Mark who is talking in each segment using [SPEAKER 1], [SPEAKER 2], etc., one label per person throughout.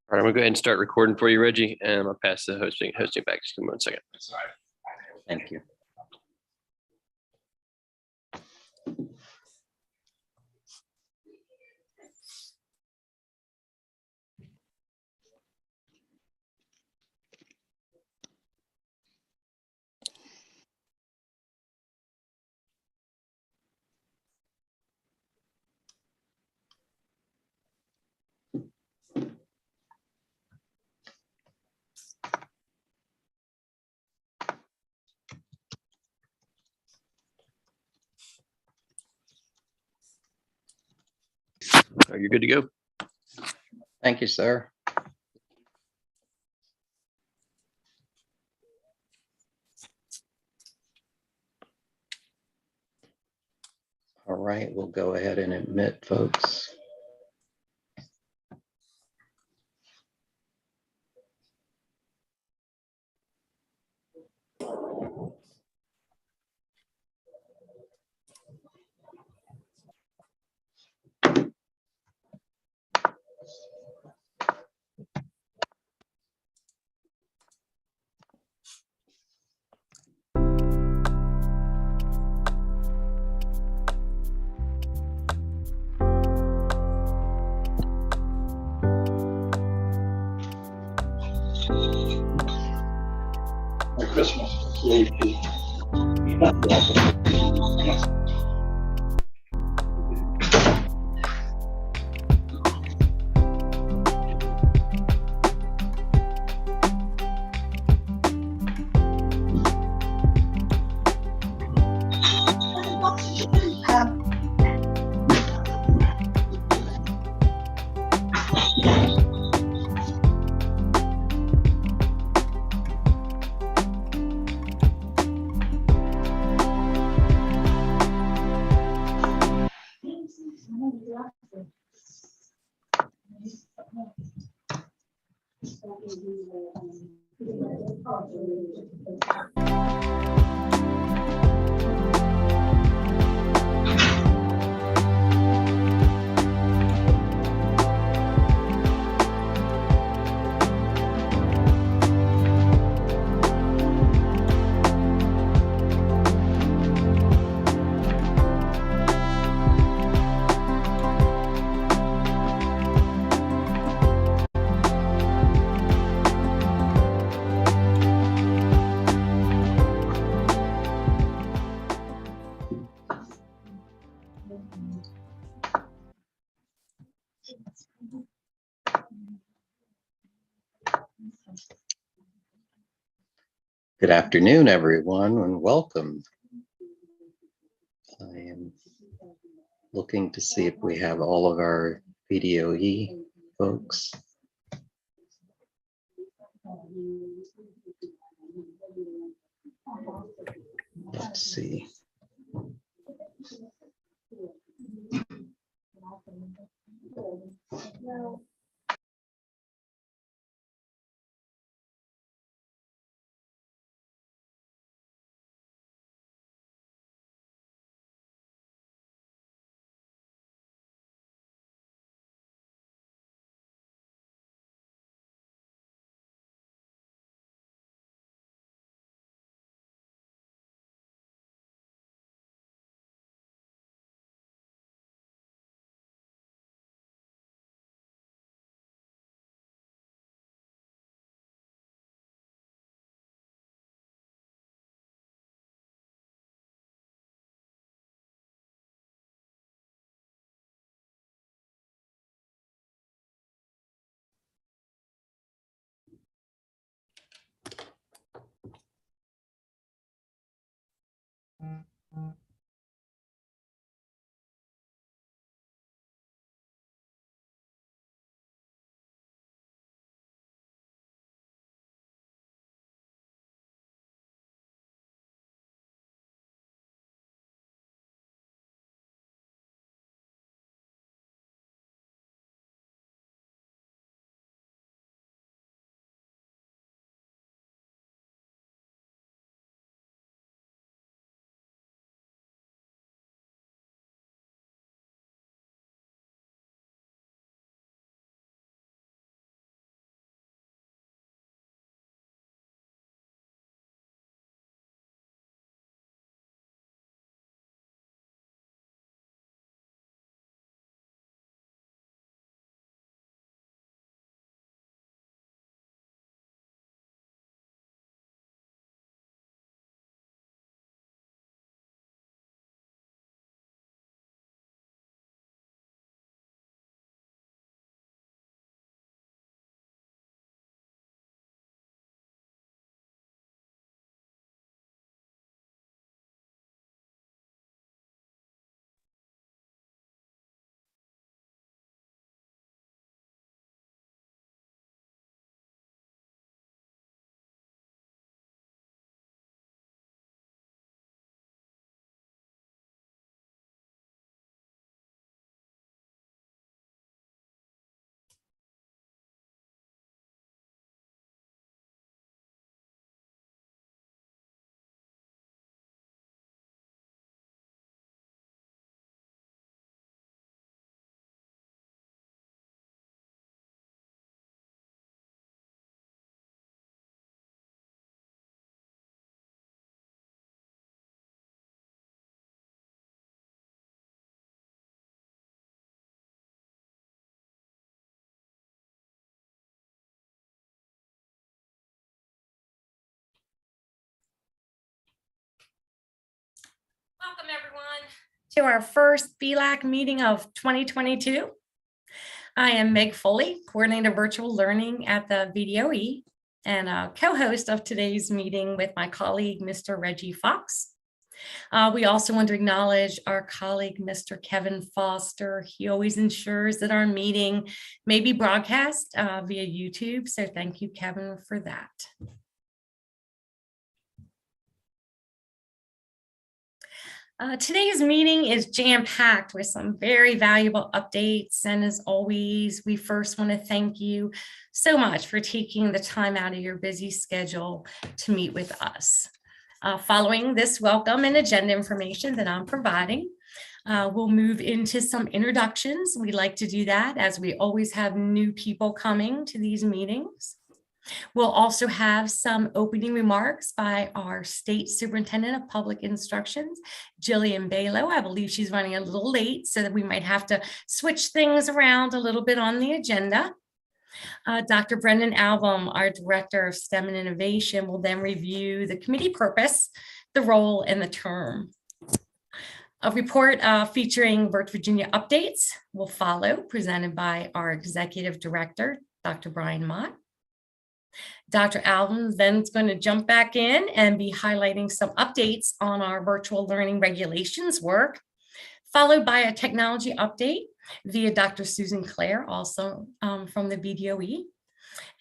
[SPEAKER 1] All right, I'm gonna go ahead and start recording for you, Reggie, and I'll pass the hosting back. Just give me 1 second.
[SPEAKER 2] Thank you.
[SPEAKER 1] All right, you're good to go.
[SPEAKER 2] Thank you, sir. All right, we'll go ahead and admit folks.
[SPEAKER 3] Merry Christmas.
[SPEAKER 2] Good afternoon, everyone, and welcome. I am looking to see if we have all of our VDOE folks. Let's see.
[SPEAKER 4] everyone, to our first VLAC meeting of 2022. I am Meg Foley, Coordinator of Virtual Learning at the VDOE and a co-host of today's meeting with my colleague, Mr. Reggie Fox. We also want to acknowledge our colleague, Mr. Kevin Foster. He always ensures that our meeting may be broadcast via YouTube. So thank you, Kevin, for that. Today's meeting is jam-packed with some very valuable updates. And as always, we first want to thank you so much for taking the time out of your busy schedule to meet with us. Following this welcome and agenda information that I'm providing, we'll move into some introductions. We like to do that as we always have new people coming to these meetings. We'll also have some opening remarks by our State Superintendent of Public Instructions, Jillian Balo. I believe she's running a little late, so that we might have to switch things around a little bit on the agenda. Dr. Brendan Album, our Director of STEM and Innovation, will then review the committee purpose, the role, and the term. A report featuring Virginia updates will follow, presented by our Executive Director, Dr. Brian Mott. Dr. Album then is going to jump back in and be highlighting some updates on our virtual learning regulations work, followed by a technology update via Dr. Susan Clare, also from the VDOE.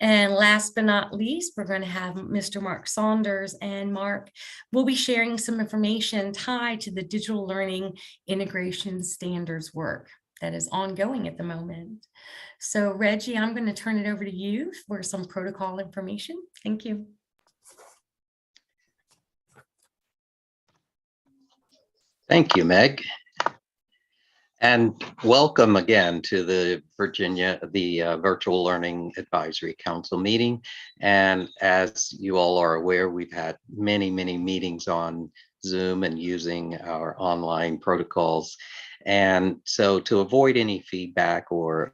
[SPEAKER 4] And last but not least, we're going to have Mr. Mark Saunders, and Mark will be sharing some information tied to the digital learning integration standards work that is ongoing at the moment. So Reggie, I'm going to turn it over to you for some protocol information. Thank you.
[SPEAKER 2] Thank you, Meg. And welcome again to the Virtual Learning Advisory Council meeting. And as you all are aware, we've had many meetings on Zoom and using our online protocols. And so to avoid any feedback or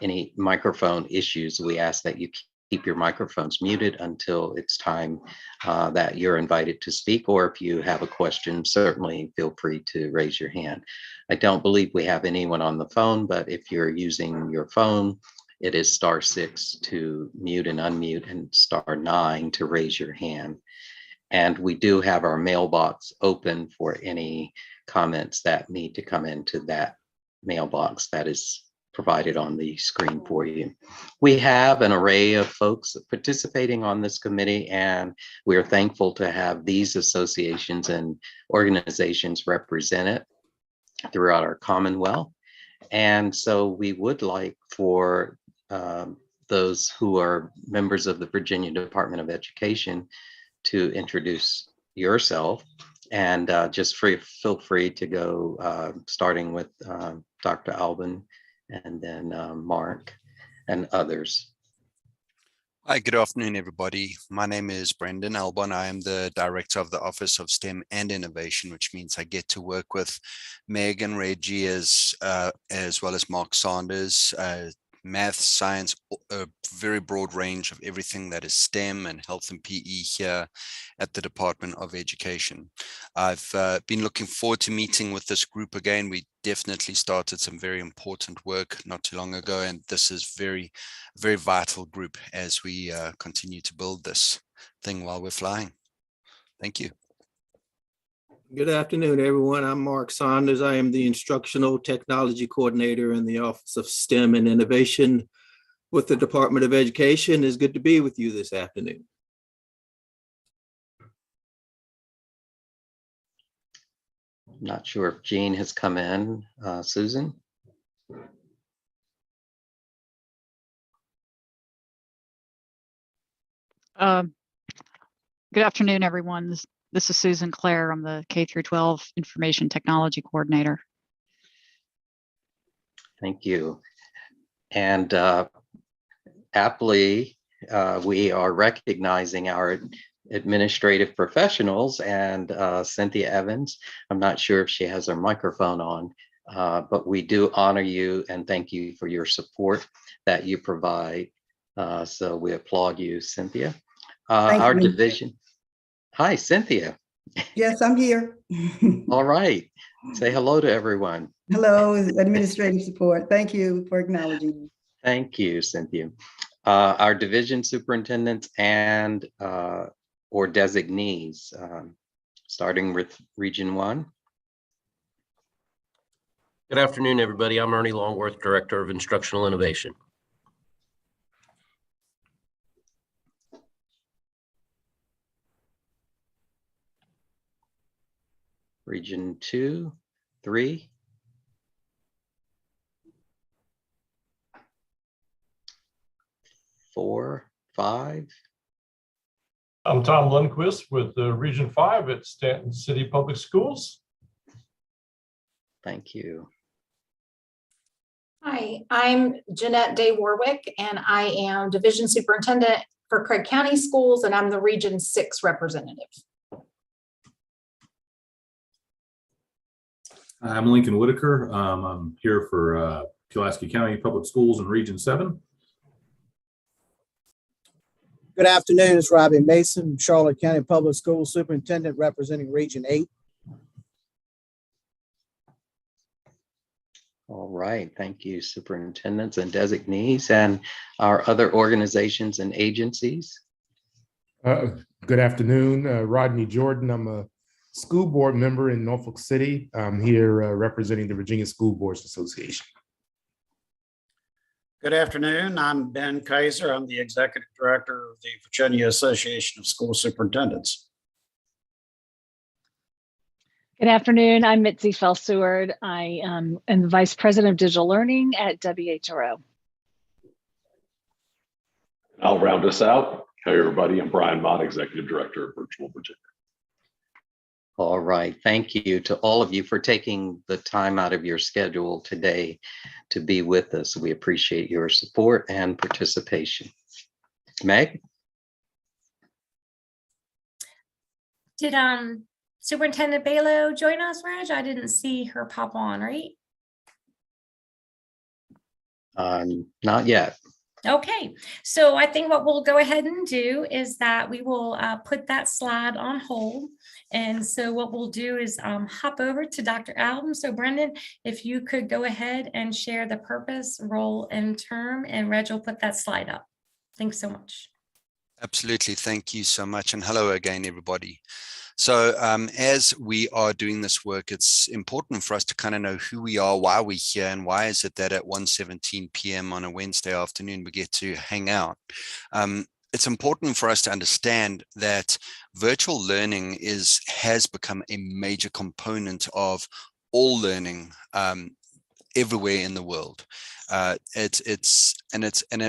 [SPEAKER 2] any microphone issues, we ask that you keep your microphones muted until it's time that you're invited to speak, or if you have a question, certainly feel free to raise your hand. I don't believe we have anyone on the phone, but if you're using your phone, it is *6 to mute and unmute and *9 to raise your hand. And we do have our mailbox open for any comments that need to come into that mailbox that is provided on the screen for you. We have an array of folks participating on this committee, and we are thankful to have these associations and organizations represented throughout our Commonwealth. And so we would like for those who are members of the Virginia Department of Education to introduce yourself, and just feel free to go starting with Dr. Albin, and then Mark and others.
[SPEAKER 5] Hi, good afternoon, everybody. My name is Brendan Albon. I am the Director of the Office of STEM and Innovation, which means I get to work with Meg and Reggie as well as Mark Saunders, math, science, a very broad range of everything that is STEM and health and PE here at the Department of Education. I've been looking forward to meeting with this group again. We definitely started some very important work not too long ago, and this is very vital group as we continue to build this thing while we're flying. Thank you.
[SPEAKER 6] Good afternoon, everyone. I'm Mark Saunders. I am the Instructional Technology Coordinator in the Office of STEM and Innovation with the Department of Education. It's good to be with you this afternoon.
[SPEAKER 2] I'm not sure if Jean has come in. Susan?
[SPEAKER 7] Good afternoon, everyone. This is Susan Clare. I'm the K12 Information Technology Coordinator.
[SPEAKER 2] Thank you. And aptly, we are recognizing our administrative professionals, and Cynthia Evans. I'm not sure if she has her microphone on, but we do honor you and thank you for your support that you provide. So we applaud you, Cynthia. Our division. Hi, Cynthia.
[SPEAKER 8] Yes, I'm here.
[SPEAKER 2] All right. Say hello to everyone.
[SPEAKER 8] Hello, administrative support. Thank you for acknowledging me.
[SPEAKER 2] Thank you, Cynthia. Our division superintendents and or designees, starting with Region 1.
[SPEAKER 9] Good afternoon, everybody. I'm Ernie Longworth, Director of Instructional Innovation.
[SPEAKER 2] Region 2, 3. Four, 5.
[SPEAKER 3] I'm Tom Lundquist with Region 5 at Stanton City Public Schools.
[SPEAKER 2] Thank you.
[SPEAKER 10] Hi, I'm Jeanette Day Warwick, and I am Division Superintendent for Craig County Schools, and I'm the Region 6 representative.
[SPEAKER 11] I'm Lincoln Whitaker. I'm here for Pulaski County Public Schools in Region 7.
[SPEAKER 12] Good afternoon, it's Robbie Mason, Charlotte County Public Schools Superintendent representing Region 8.
[SPEAKER 2] All right, thank you, superintendents and designees, and our other organizations and agencies.
[SPEAKER 13] Good afternoon, Rodney Jordan. I'm a school board member in Norfolk City. I'm here representing the Virginia School Boards Association.
[SPEAKER 14] Good afternoon. I'm Ben Kaiser. I'm the Executive Director of the Virginia Association of School Superintendents.
[SPEAKER 15] Good afternoon. I'm Mitzi Fell-Seward. I am the Vice President of Digital Learning at WHRO.
[SPEAKER 3] I'll round us out. Hey, everybody. I'm Brian Mott, Executive Director of Virtual Virginia.
[SPEAKER 2] All right, thank you to all of you for taking the time out of your schedule today to be with us. We appreciate your support and participation. Meg?
[SPEAKER 4] Did Superintendent Balo join us, Reg? I didn't see her pop on, right?
[SPEAKER 2] Not yet.
[SPEAKER 4] Okay, so I think what we'll go ahead and do is that we will put that slide on hold. And so what we'll do is hop over to Dr. Alden. So Brendan, if you could go ahead and share the purpose, role, and term, and Reg will put that slide up. Thanks so much.
[SPEAKER 5] Absolutely. Thank you so much. And hello again, everybody. So as we are doing this work, it's important for us to kind of know who we are, why we're here, and why is it that at 1:17 p.m. on a Wednesday afternoon, we get to hang out. It's important for us to understand that virtual learning has become a major component of all learning everywhere in the world. It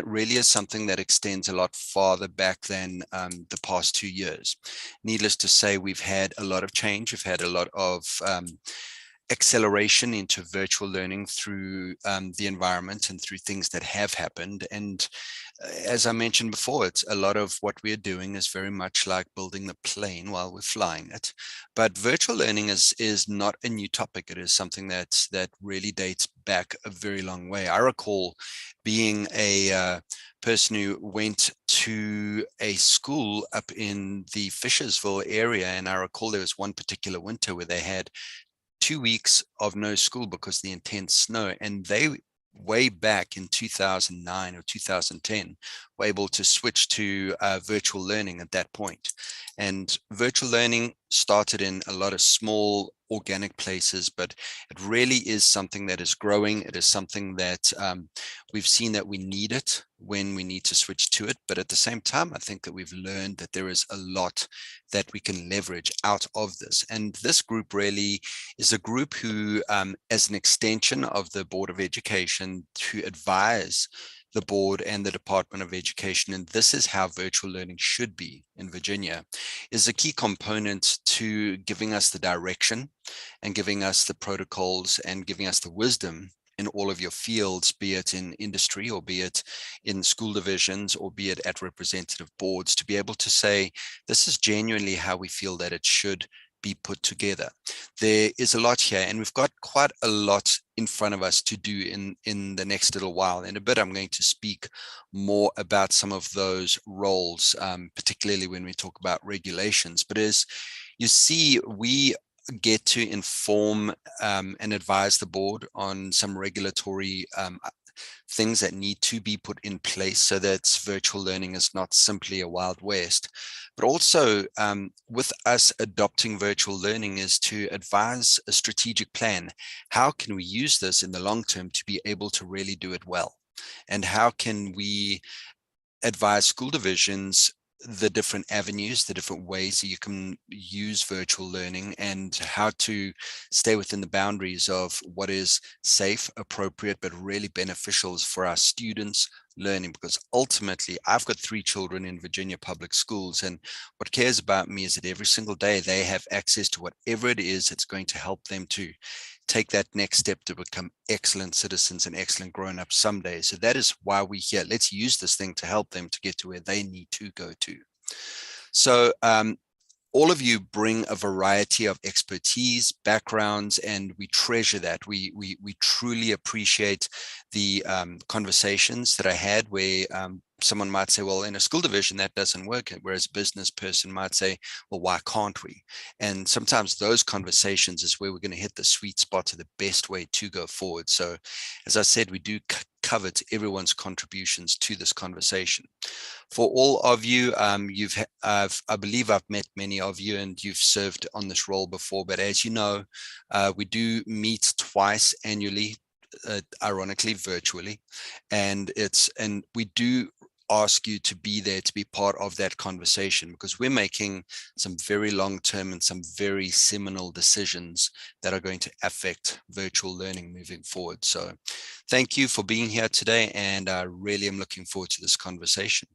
[SPEAKER 5] really is something that extends a lot farther back than the past 2 years. Needless to say, we've had a lot of change. We've had a lot of acceleration into virtual learning through the environment and through things that have happened. And as I mentioned before, it's a lot of what we're doing is very much like building the plane while we're flying it. But virtual learning is not a new topic. It is something that really dates back a very long way. I recall being a person who went to a school up in the Fishersville area, and I recall there was one particular winter where they had 2 weeks of no school because of the intense snow, and they way back in 2009 or 2010 were able to switch to virtual learning at that point. And virtual learning started in a lot of small organic places, but it really is something that is growing. It is something that we've seen that we need it when we need to switch to it. But at the same time, I think that we've learned that there is a lot that we can leverage out of this. And this group really is a group who, as an extension of the Board of Education, to advise the board and the Department of Education, and this is how virtual learning should be in Virginia, is a key component to giving us the direction and giving us the protocols and giving us the wisdom in all of your fields, be it in industry or be it in school divisions or be it at representative boards, to be able to say, this is genuinely how we feel that it should be put together. There is a lot here, and we've got quite a lot in front of us to do in the next little while. In a bit, I'm going to speak more about some of those roles, particularly when we talk about regulations. But as You see, we get to inform and advise the board on some regulatory things that need to be put in place so that virtual learning is not simply a Wild West. But also with us adopting virtual learning is to advise a strategic plan. How can we use this in the long term to be able to really do it well? And how can we advise school divisions the different avenues, the different ways that you can use virtual learning, and how to stay within the boundaries of what is safe, appropriate, but really beneficial for our students learning? Because ultimately, I've got 3 children in Virginia public schools, and what cares about me is that every single day they have access to whatever it is that's going to help them to take that next step to become excellent citizens and excellent grown-ups someday. So that is why we're here. Let's use this thing to help them to get to where they need to go to. So all of you bring a variety of expertise, backgrounds, and we treasure that. We truly appreciate the conversations that I had where someone might say, well, in a school division, that doesn't work. Whereas a business person might say, well, why can't we? And sometimes those conversations is where we're going to hit the sweet spot to the best way to go forward. So as I said, we do covet everyone's contributions to this conversation. For all of you, I believe I've met many of you and you've served on this role before, but as you know, we do meet twice annually, ironically virtually, and we do ask you to be there to be part of that conversation, because we're making some very long-term and some very seminal decisions that are going to affect virtual learning moving forward. So thank you for being here today, and I really am looking forward to this conversation.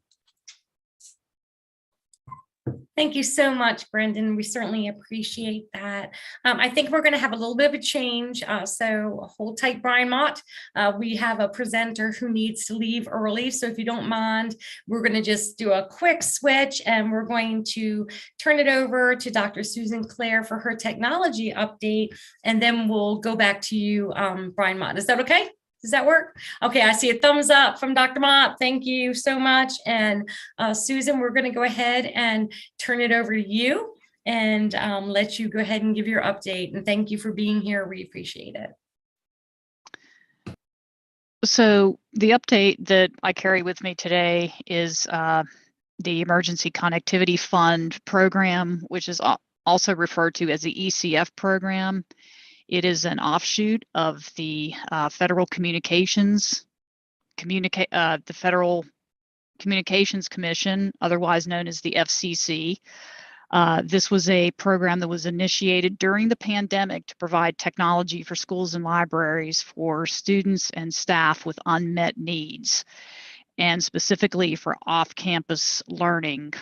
[SPEAKER 4] Thank you so much, Brendan. We certainly appreciate that. I think we're going to have a little bit of a change. So hold tight, Brian Mott. We have a presenter who needs to leave early. So if you don't mind, we're going to just do a quick switch and we're going to turn it over to Dr. Susan Clare for her technology update. And then we'll go back to you, Brian Mott. Is that okay? Does that work? Okay, I see a thumbs up from Dr. Mott. Thank you so much. And Susan, we're going to go ahead and turn it over to you and let you go ahead and give your update. And thank you for being here. We appreciate it.
[SPEAKER 7] So the update that I carry with me today is the Emergency Connectivity Fund program, which is also referred to as the ECF program. It is an offshoot of the Federal Communications Commission, otherwise known as the FCC. This was a program that was initiated during the pandemic to provide technology for schools and libraries for students and staff with unmet needs, and specifically for off-campus learning.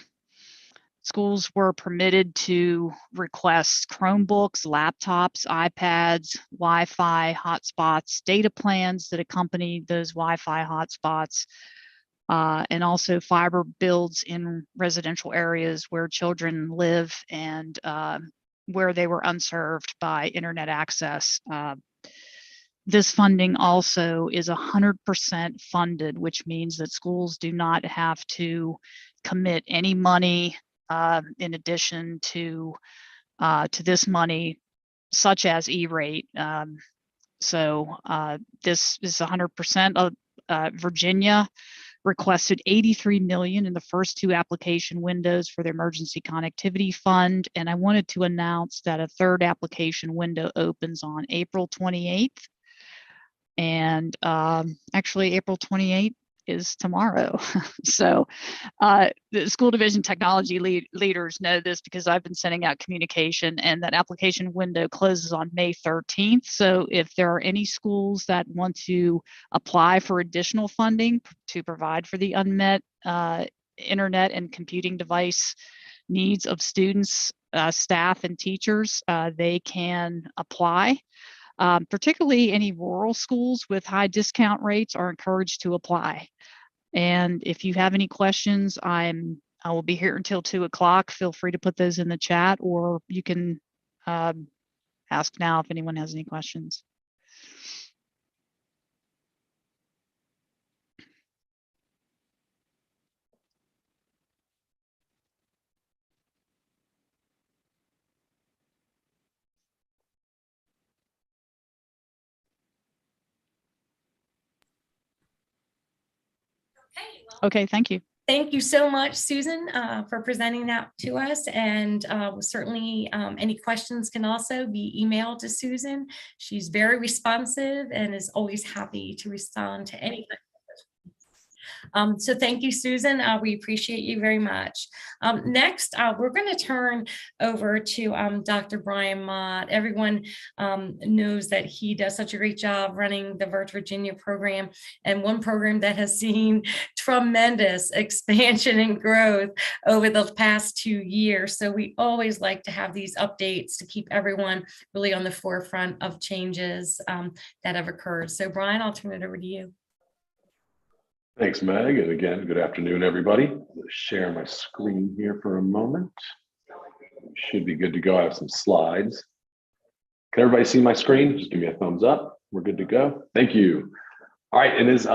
[SPEAKER 7] Schools were permitted to request Chromebooks, laptops, iPads, Wi-Fi hotspots, data plans that accompanied those Wi-Fi hotspots, and also fiber builds in residential areas where children live and where they were unserved by internet access. This funding also is 100% funded, which means that schools do not have to commit any money in addition to this money, such as E-rate. So this is 100%. Virginia requested $83 million in the first 2 application windows for the Emergency Connectivity Fund. And I wanted to announce that a 3rd application window opens on April 28th. And actually April 28th is tomorrow. So the school division technology leaders know this because I've been sending out communication, and that application window closes on May 13th. So if there are any schools that want to apply for additional funding to provide for the unmet internet and computing device needs of students, staff, and teachers, they can apply. Particularly any rural schools with high discount rates are encouraged to apply. And if you have any questions, I will be here until 2 o'clock. Feel free to put those in the chat, or you can ask now if anyone has any questions. Okay, thank you.
[SPEAKER 4] Thank you so much, Susan, for presenting that to us. And certainly any questions can also be emailed to Susan. She's very responsive and is always happy to respond to any questions. So thank you, Susan. We appreciate you very much. Next, we're going to turn over to Dr. Brian Mott. Everyone knows that he does such a great job running the Virtual Virginia program, and one program that has seen tremendous expansion and growth over the past 2 years. So we always like to have these updates to keep everyone really on the forefront of changes that have occurred. So Brian, I'll turn it over to you.
[SPEAKER 16] Thanks, Meg. And again, good afternoon, everybody. I'm going to share my screen here for a moment. Should be good to go. I have some slides. Can everybody see my screen? Just give me a thumbs up. We're good to go. Thank you. All right. And as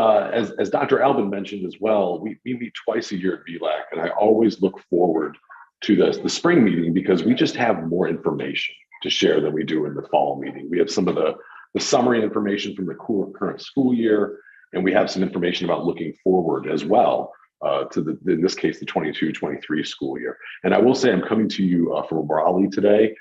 [SPEAKER 16] Dr. Albin mentioned as well, we meet twice a year at VLAC, and I always look forward to the spring meeting because we just have more information to share than we do in the fall meeting. We have some of the summary information from the current school year, and we have some information about looking forward as well to in this case, the 22-23 school year. And I will say I'm coming to you from Raleigh today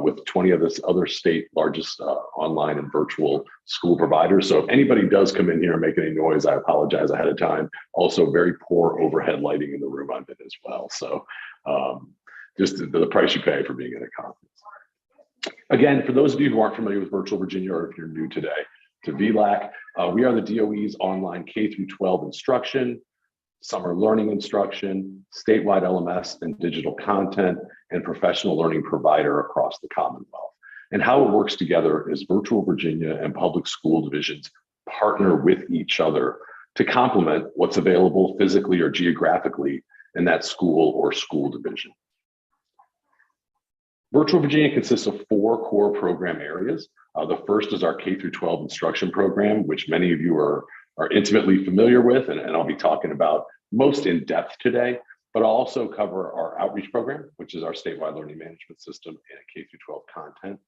[SPEAKER 16] with 20 of this other state largest online and virtual school providers. So if anybody does come in here and make any noise, I apologize ahead of time. Also very poor overhead lighting in the room I'm in as well. So just the price you pay for being at a conference. Again, for those of you who aren't familiar with Virtual Virginia, or if you're new today to VLAC, we are the DOE's online K-12 instruction, summer learning instruction, statewide LMS and digital content, and professional learning provider across the Commonwealth. And how it works together is Virtual Virginia and public school divisions partner with each other to complement what's available physically or geographically in that school or school division. Virtual Virginia consists of 4 core program areas. The first is our K-12 instruction program, which many of you are intimately familiar with, and I'll be talking about most in depth today, but I'll also cover our outreach program, which is our statewide learning management system and K-12 content,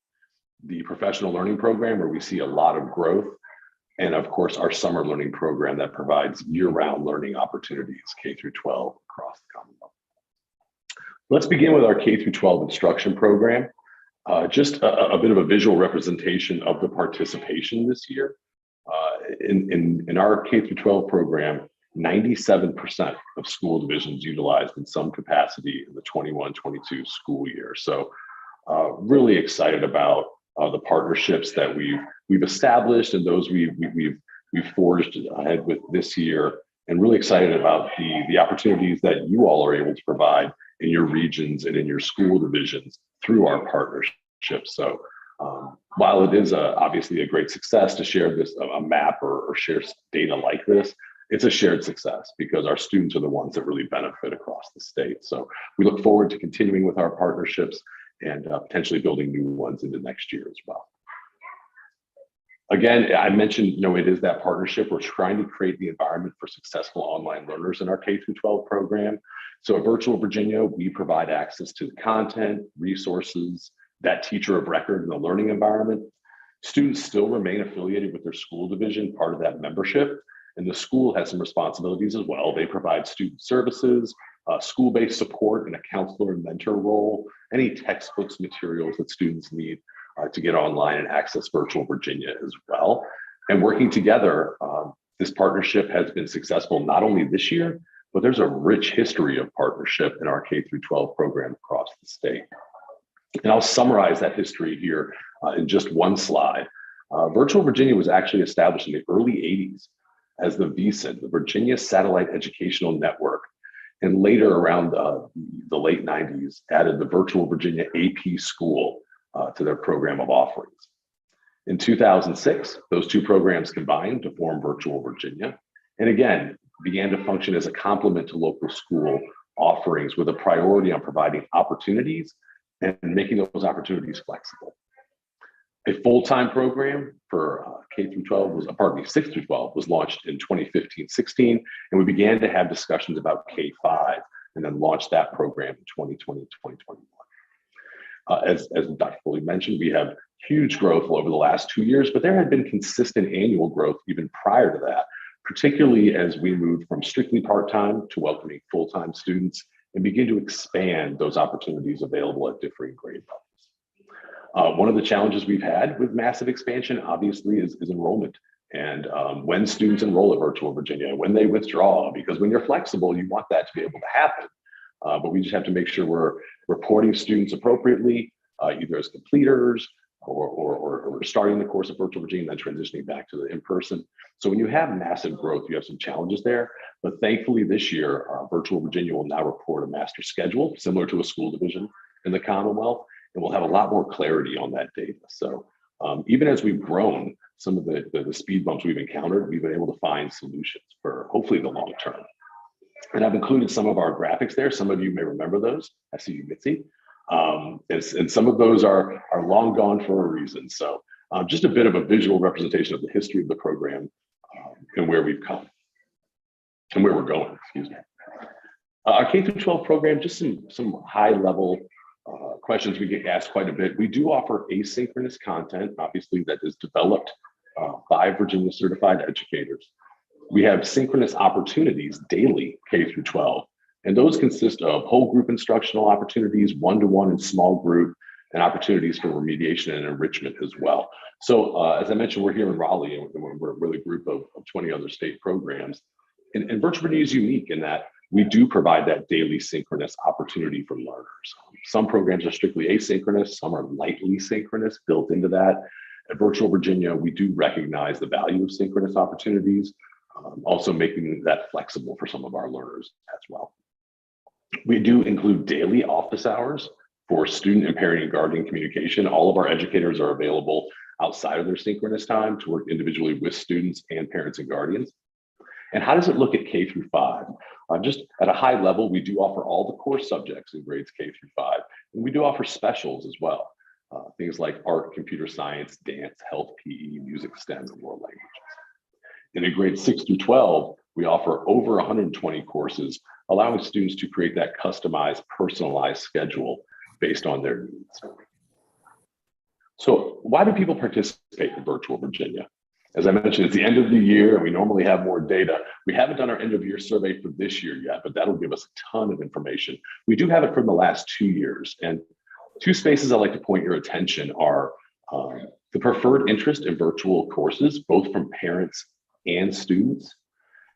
[SPEAKER 16] the professional learning program, where we see a lot of growth, and of course, our summer learning program that provides year-round learning opportunities, K-12 across the Commonwealth. Let's begin with our K-12 instruction program. Just a bit of a visual representation of the participation this year. In our K-12 program, 97% of school divisions utilized in some capacity in the 21-22 school year. So really excited about the partnerships that we've established and those we've forged ahead with this year, and really excited about the opportunities that you all are able to provide in your regions and in your school divisions through our partnership. So while it is obviously a great success to share this a map or share data like this, it's a shared success because our students are the ones that really benefit across the state. So we look forward to continuing with our partnerships and potentially building new ones into next year as well. Again, I mentioned, it is that partnership. We're trying to create the environment for successful online learners in our K-12 program. So at Virtual Virginia, we provide access to the content, resources, that teacher of record in the learning environment. Students still remain affiliated with their school division, part of that membership, and the school has some responsibilities as well. They provide student services, school-based support in a counselor and mentor role, any textbooks, materials that students need to get online and access Virtual Virginia as well. And working together, this partnership has been successful not only this year, but there's a rich history of partnership in our K-12 program across the state. And I'll summarize that history here in just one slide. Virtual Virginia was actually established in the early 80s as the VSIN, the Virginia Satellite Educational Network, and later around the late 90s added the Virtual Virginia AP School to their program of offerings. In 2006, those two programs combined to form Virtual Virginia, and again, began to function as a complement to local school offerings with a priority on providing opportunities and making those opportunities flexible. A full-time program for K-12 6 through 12 was launched in 2015-16, and we began to have discussions about K-5 and then launched that program in 2020-2021. As Dr. Foley mentioned, we have huge growth over the last 2 years, but there had been consistent annual growth even prior to that, particularly as we move from strictly part-time to welcoming full-time students and begin to expand those opportunities available at differing grade levels. One of the challenges we've had with massive expansion, obviously, is enrollment. And when students enroll at Virtual Virginia, when they withdraw, because when you're flexible, you want that to be able to happen. But we just have to make sure we're reporting students appropriately, either as completers or starting the course at Virtual Virginia and then transitioning back to the in-person. So when you have massive growth, you have some challenges there. But thankfully this year, Virtual Virginia will now report a master schedule similar to a school division in the Commonwealth, and we'll have a lot more clarity on that data. So even as we've grown, some of the speed bumps we've encountered, we've been able to find solutions for hopefully the long term. And I've included some of our graphics there. Some of you may remember those. I see you, Mitzi. And some of those are long gone for a reason. So just a bit of a visual representation of the history of the program and where we've come and where we're going, excuse me. Our K-12 program, just some high level questions we get asked quite a bit. We do offer asynchronous content, obviously, that is developed by Virginia certified educators. We have synchronous opportunities daily, K-12, and those consist of whole group instructional opportunities, one-to-one and small group, and opportunities for remediation and enrichment as well. So as I mentioned, we're here in Raleigh, and we're really a group of 20 other state programs. And Virtual Virginia is unique in that we do provide that daily synchronous opportunity for learners. Some programs are strictly asynchronous, some are lightly synchronous built into that. At Virtual Virginia, we do recognize the value of synchronous opportunities, also making that flexible for some of our learners as well. We do include daily office hours for student and parent and guardian communication. All of our educators are available outside of their synchronous time to work individually with students and parents and guardians. And how does it look at K-5? Just at a high level, we do offer all the core subjects in grades K-5, and we do offer specials as well. Things like art, computer science, dance, health, PE, music, STEM, and world languages. And in grades 6 through 12, we offer over 120 courses, allowing students to create that customized, personalized schedule based on their needs. So why do people participate in Virtual Virginia? As I mentioned, it's the end of the year and we normally have more data. We haven't done our end of year survey for this year yet, but that'll give us a ton of information. We do have it from the last 2 years. And two spaces I'd like to point your attention are the preferred interest in virtual courses, both from parents and students,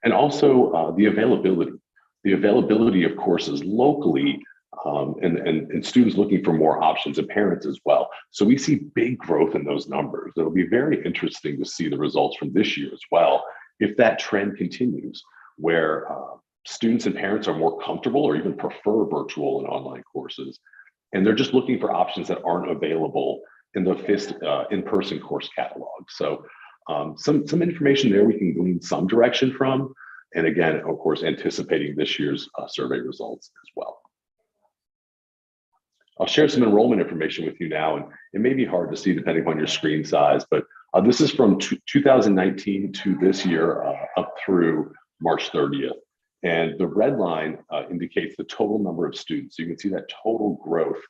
[SPEAKER 16] and also the availability of courses locally, and students looking for more options, and parents as well. So we see big growth in those numbers. It'll be very interesting to see the results from this year as well, if that trend continues, where students and parents are more comfortable or even prefer virtual and online courses, and they're just looking for options that aren't available in the FIST in-person course catalog. So some information there we can glean some direction from, and again, of course, anticipating this year's survey results as well. I'll share some enrollment information with you now, and it may be hard to see depending on your screen size, but this is from 2019 to this year up through March 30th. And the red line indicates the total number of students. So you can see that total growth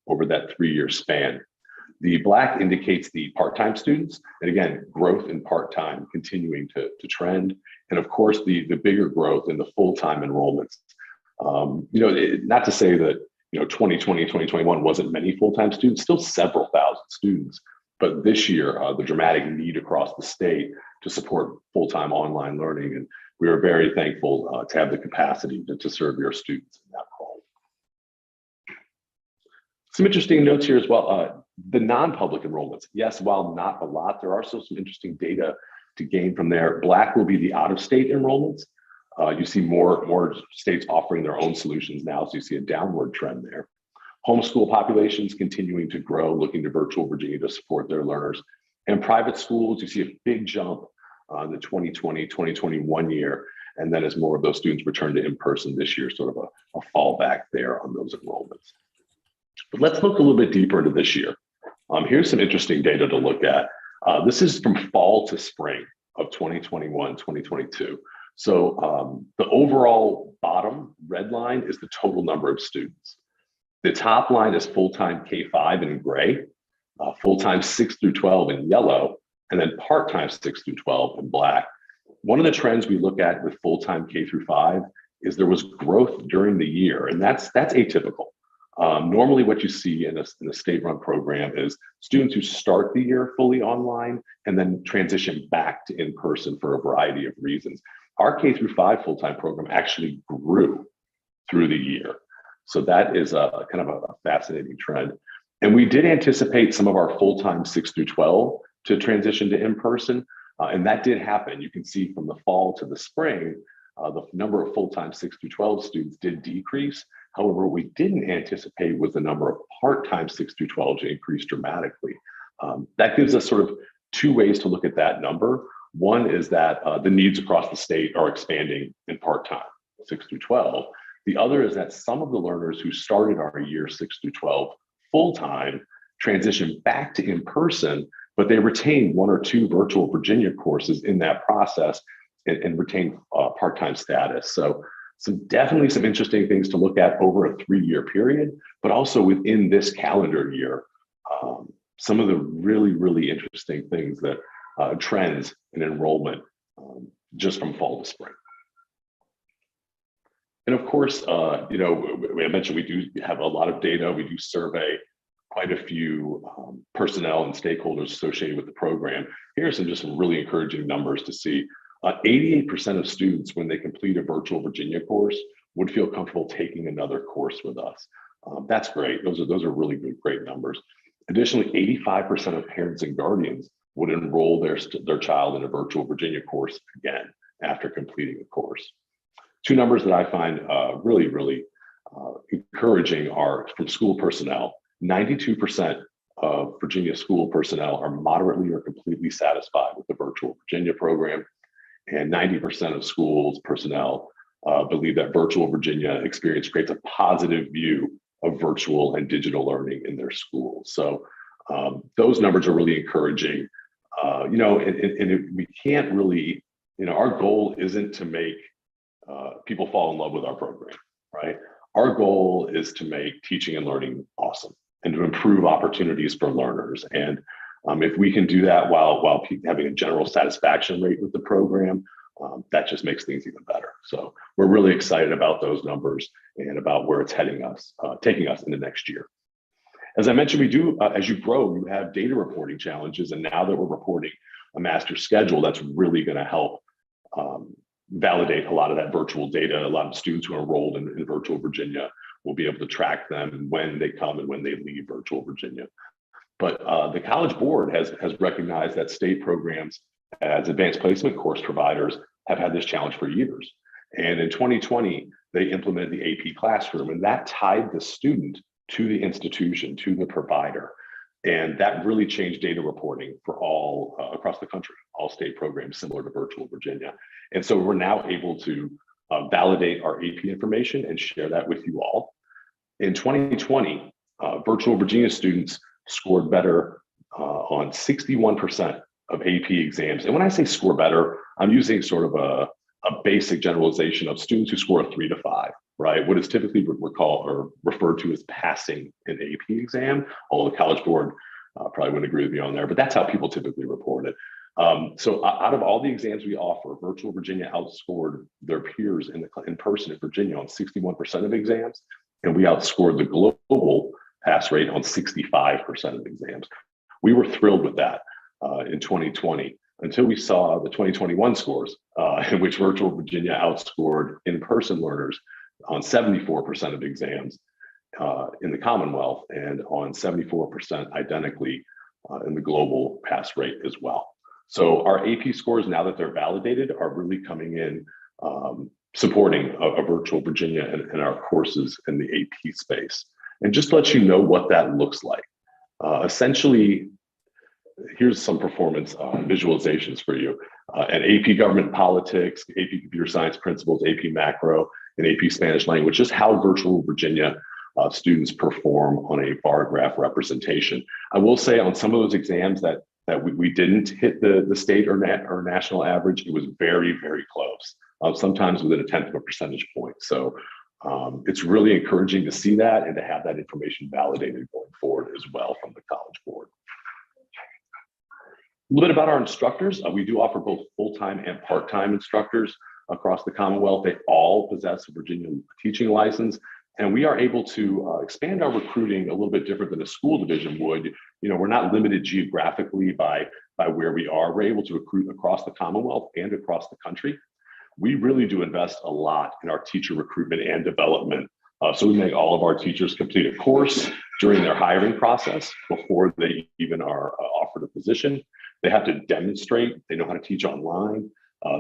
[SPEAKER 16] over that 3-year span. The black indicates the part-time students, and again, growth in part-time continuing to trend. And of course, the bigger growth in the full-time enrollments. Not to say that 2020, 2021 wasn't many full-time students, still several thousand students. But this year, the dramatic need across the state to support full-time online learning. And we are very thankful to have the capacity to serve your students in that role. Some interesting notes here as well. The non-public enrollments, yes, while not a lot, there are still some interesting data to gain from there. Black will be the out-of-state enrollments. You see more states offering their own solutions now, so you see a downward trend there. Homeschool populations continuing to grow, looking to Virtual Virginia to support their learners. And private schools, you see a big jump in the 2020, 2021 year. And then as more of those students return to in-person this year, sort of a fallback there on those enrollments. But let's look a little bit deeper into this year. Here's some interesting data to look at. This is from fall to spring of 2021, 2022. So the overall bottom red line is the total number of students. The top line is full-time K-5 in gray, full-time 6 through 12 in yellow, and then part-time 6 through 12 in black. one of the trends we look at with full-time K through 5 is there was growth during the year, and that's atypical. Normally what you see in a state-run program is students who start the year fully online and then transition back to in-person for a variety of reasons. Our K through 5 full-time program actually grew through the year. So that is a kind of a fascinating trend. And we did anticipate some of our full-time 6 through 12 to transition to in-person, and that did happen. You can see from the fall to the spring, the number of full-time 6 through 12 students did decrease. However, what we didn't anticipate was the number of part-time 6 through 12 to increase dramatically. That gives us sort of two ways to look at that number. One is that the needs across the state are expanding in part-time 6 through 12. The other is that some of the learners who started our year 6 through 12 full-time transitioned back to in-person, but they retained 1 or 2 virtual Virginia courses in that process and retained part-time status. So definitely some interesting things to look at over a 3-year period, but also within this calendar year, some of the really, really interesting things that trends in enrollment just from fall to spring. And of course, I mentioned we do have a lot of data. We do survey quite a few personnel and stakeholders associated with the program. Here are some really encouraging numbers to see. 88% of students, when they complete a virtual Virginia course, would feel comfortable taking another course with us. That's great. Those are really great numbers. Additionally, 85% of parents and guardians would enroll their child in a virtual Virginia course again after completing the course. Two numbers that I find really, really encouraging are from school personnel. 92% of Virginia school personnel are moderately or completely satisfied with the virtual Virginia program, and 90% of schools personnel believe that virtual Virginia experience creates a positive view of virtual and digital learning in their schools. So those numbers are really encouraging. We can't really, our goal isn't to make people fall in love with our program, right? Our goal is to make teaching and learning awesome and to improve opportunities for learners. And if we can do that while having a general satisfaction rate with the program, that just makes things even better. So we're really excited about those numbers and about where it's heading us, taking us into next year. As I mentioned, we do, as you grow, you have data reporting challenges. And now that we're reporting a master schedule, that's really going to help validate a lot of that virtual data. A lot of students who are enrolled in virtual Virginia will be able to track them when they come and when they leave virtual Virginia. But the College Board has recognized that state programs as advanced placement course providers have had this challenge for years. And in 2020, they implemented the AP Classroom, and that tied the student to the institution, to the provider. And that really changed data reporting for all across the country, all state programs similar to virtual Virginia. And so we're now able to validate our AP information and share that with you all. In 2020, virtual Virginia students scored better on 61% of AP exams. And when I say score better, I'm using sort of a basic generalization of students who score a 3 to 5, right? What is typically referred to as passing an AP exam, although the College Board probably wouldn't agree with me on there, but that's how people typically report it. So out of all the exams we offer, virtual Virginia outscored their peers in person in Virginia on 61% of exams, and we outscored the global pass rate on 65% of exams. We were thrilled with that in 2020 until we saw the 2021 scores in which virtual Virginia outscored in-person learners on 74% of exams in the Commonwealth and on 74% identically in the global pass rate as well. So our AP scores, now that they're validated, are really coming in supporting a virtual Virginia and our courses in the AP space. And just to let you know what that looks like. Essentially, here's some performance visualizations for you. An AP Government Politics, AP Computer Science Principles, AP Macro, and AP Spanish Language, just how virtual Virginia students perform on a bar graph representation. I will say on some of those exams that we didn't hit the state or national average, it was very, very close, sometimes within 1/10 of a percentage point. So it's really encouraging to see that and to have that information validated going forward as well from the College Board. little bit about our instructors. We do offer both full-time and part-time instructors across the Commonwealth. They all possess a Virginia teaching license, and we are able to expand our recruiting a little bit different than a school division would. You know, we're not limited geographically by where we are. We're able to recruit across the Commonwealth and across the country. We really do invest a lot in our teacher recruitment and development. So we make all of our teachers complete a course during their hiring process before they even are offered a position. They have to demonstrate they know how to teach online.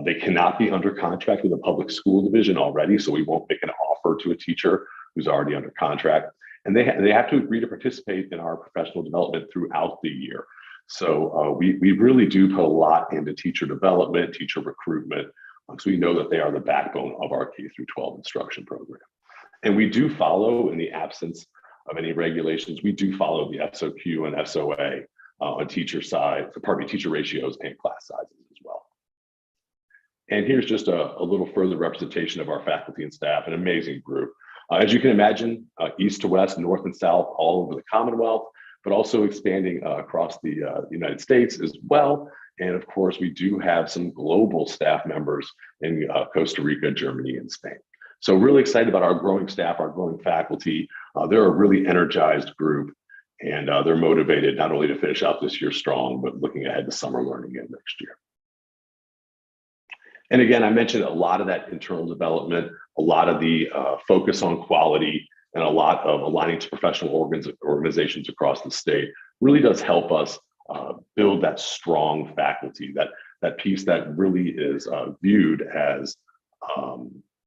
[SPEAKER 16] They cannot be under contract with a public school division already, so we won't make an offer to a teacher who's already under contract. And they have to agree to participate in our professional development throughout the year. So we really do put a lot into teacher development, teacher recruitment, because we know that they are the backbone of our K-12 instruction program. And we do follow, in the absence of any regulations, we do follow the SOQ and SOA on teacher side, teacher ratios and class sizes as well. And here's just a little further representation of our faculty and staff, an amazing group. As you can imagine, east to west, north and south, all over the Commonwealth, but also expanding across the United States as well. And of course, we do have some global staff members in Costa Rica, Germany, and Spain. So really excited about our growing staff, our growing faculty. They're a really energized group, and they're motivated not only to finish out this year strong, but looking ahead to summer learning again next year. And again, I mentioned a lot of that internal development, a lot of the focus on quality, and a lot of aligning to professional organizations across the state really does help us build that strong faculty, that piece that really is viewed as,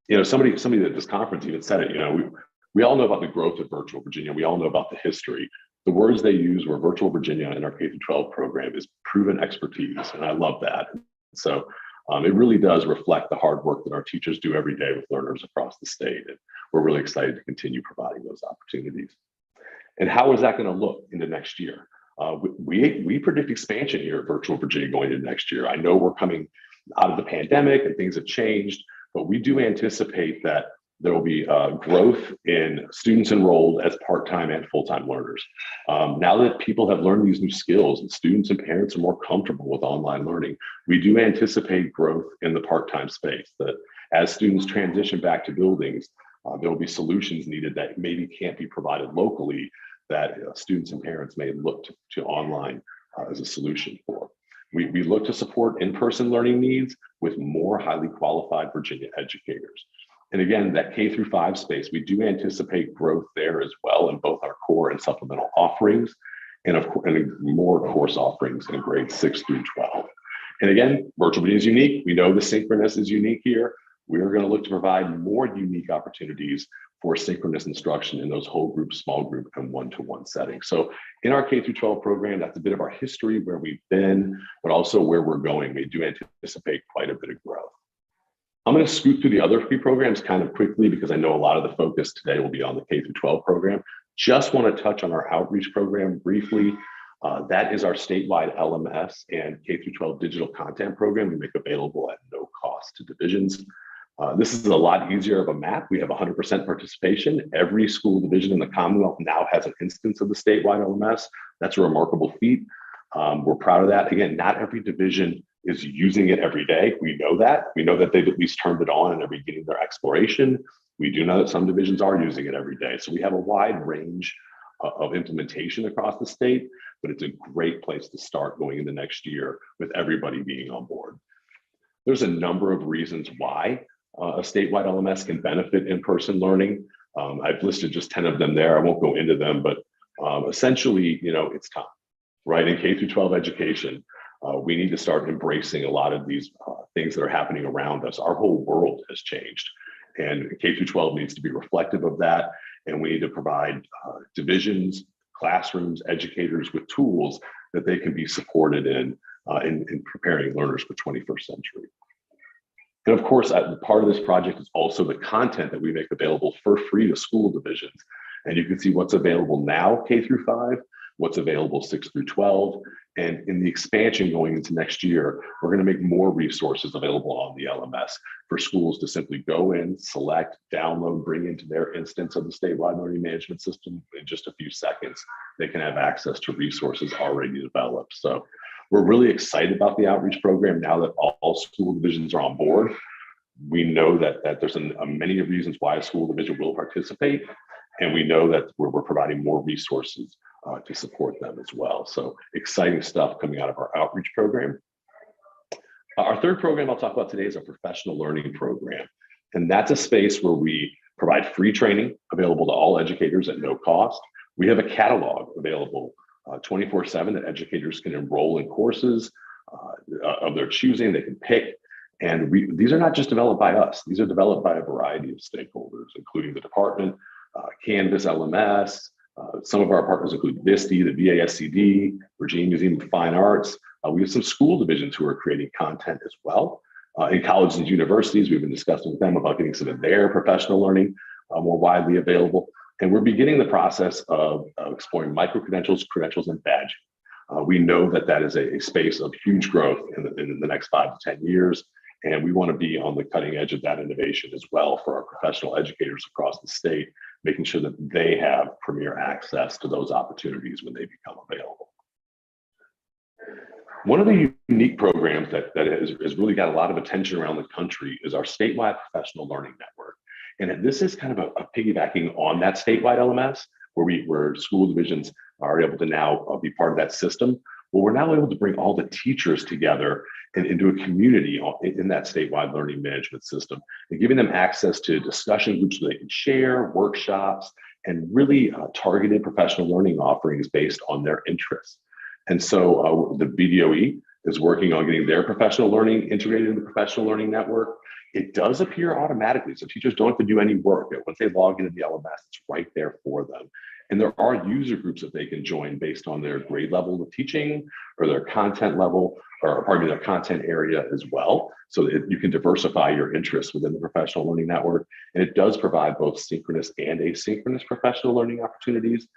[SPEAKER 16] you know, somebody at this conference even said it, you know, we all know about the growth of virtual Virginia. We all know about the history. The words they use were virtual Virginia in our K-12 program is proven expertise. And I love that. So it really does reflect the hard work that our teachers do every day with learners across the state. And we're really excited to continue providing those opportunities. And how is that going to look into next year? We predict expansion here at Virtual Virginia going into next year. I know we're coming out of the pandemic and things have changed, but we do anticipate that there will be growth in students enrolled as part-time and full-time learners. Now that people have learned these new skills and students and parents are more comfortable with online learning, we do anticipate growth in the part-time space, that as students transition back to buildings, there will be solutions needed that maybe can't be provided locally that students and parents may look to online as a solution for. We look to support in-person learning needs with more highly qualified Virginia educators. And again, that K-5 space, we do anticipate growth there as well in both our core and supplemental offerings, and of course, more course offerings in grades 6 through 12. And again, Virtual Virginia is unique. We know the synchronous is unique here. We are going to look to provide more unique opportunities for synchronous instruction in those whole group, small group, and one-to-one settings. So in our K-12 program, that's a bit of our history, where we've been, but also where we're going. We do anticipate quite a bit of growth. I'm going to scoot through the other three programs kind of quickly because I know a lot of the focus today will be on the K-12 program. Just want to touch on our outreach program briefly. That is our statewide LMS and K-12 digital content program we make available at no cost to divisions. This is a lot easier of a map. We have 100% participation. Every school division in the Commonwealth now has an instance of the statewide LMS. That's a remarkable feat. We're proud of that. Again, not every division is using it every day. We know that. We know that they've at least turned it on and they're beginning their exploration. We do know that some divisions are using it every day. So we have a wide range of implementation across the state, but it's a great place to start going into next year with everybody being on board. There's a number of reasons why a statewide LMS can benefit in-person learning. I've listed just 10 of them there. I won't go into them, but essentially, you know, it's time, right? In K-12 education, we need to start embracing a lot of these things that are happening around us. Our whole world has changed, and K-12 needs to be reflective of that. And we need to provide divisions, classrooms, educators with tools that they can be supported in preparing learners for 21st century. And of course, part of this project is also the content that we make available for free to school divisions. And you can see what's available now, K-5, what's available 6 through 12. And in the expansion going into next year, we're going to make more resources available on the LMS for schools to simply go in, select, download, bring into their instance of the statewide learning management system in just a few seconds. They can have access to resources already developed. So We're really excited about the outreach program now that all school divisions are on board. We know that there's many reasons why a school division will participate, and we know that we're providing more resources to support them as well. So exciting stuff coming out of our outreach program. Our third program I'll talk about today is a professional learning program. And that's a space where we provide free training available to all educators at no cost. We have a catalog available 24/7 that educators can enroll in courses of their choosing. They can pick. And these are not just developed by us. These are developed by a variety of stakeholders, including the department, Canvas LMS. Some of our partners include VISTI, the VASCD, Virginia Museum of Fine Arts. We have some school divisions who are creating content as well. In colleges and universities, we've been discussing with them about getting some of their professional learning more widely available. And we're beginning the process of exploring micro-credentials, credentials, and badging. We know that is a space of huge growth in the next 5 to 10 years. And we want to be on the cutting edge of that innovation as well for our professional educators across the state, making sure that they have premier access to those opportunities when they become available. One of the unique programs that has really got a lot of attention around the country is our statewide professional learning network. And this is kind of a piggybacking on that statewide LMS, where school divisions are able to now be part of that system. Well, we're now able to bring all the teachers together and into a community in that statewide learning management system, and giving them access to discussion groups where they can share, workshops, and really targeted professional learning offerings based on their interests. And so the BDOE is working on getting their professional learning integrated into the professional learning network. It does appear automatically, so teachers don't have to do any work. Once they log into the LMS, it's right there for them. And there are user groups that they can join based on their grade level of teaching or their content level, or pardon me, their content area as well. So that you can diversify your interests within the professional learning network. And it does provide both synchronous and asynchronous professional learning opportunities.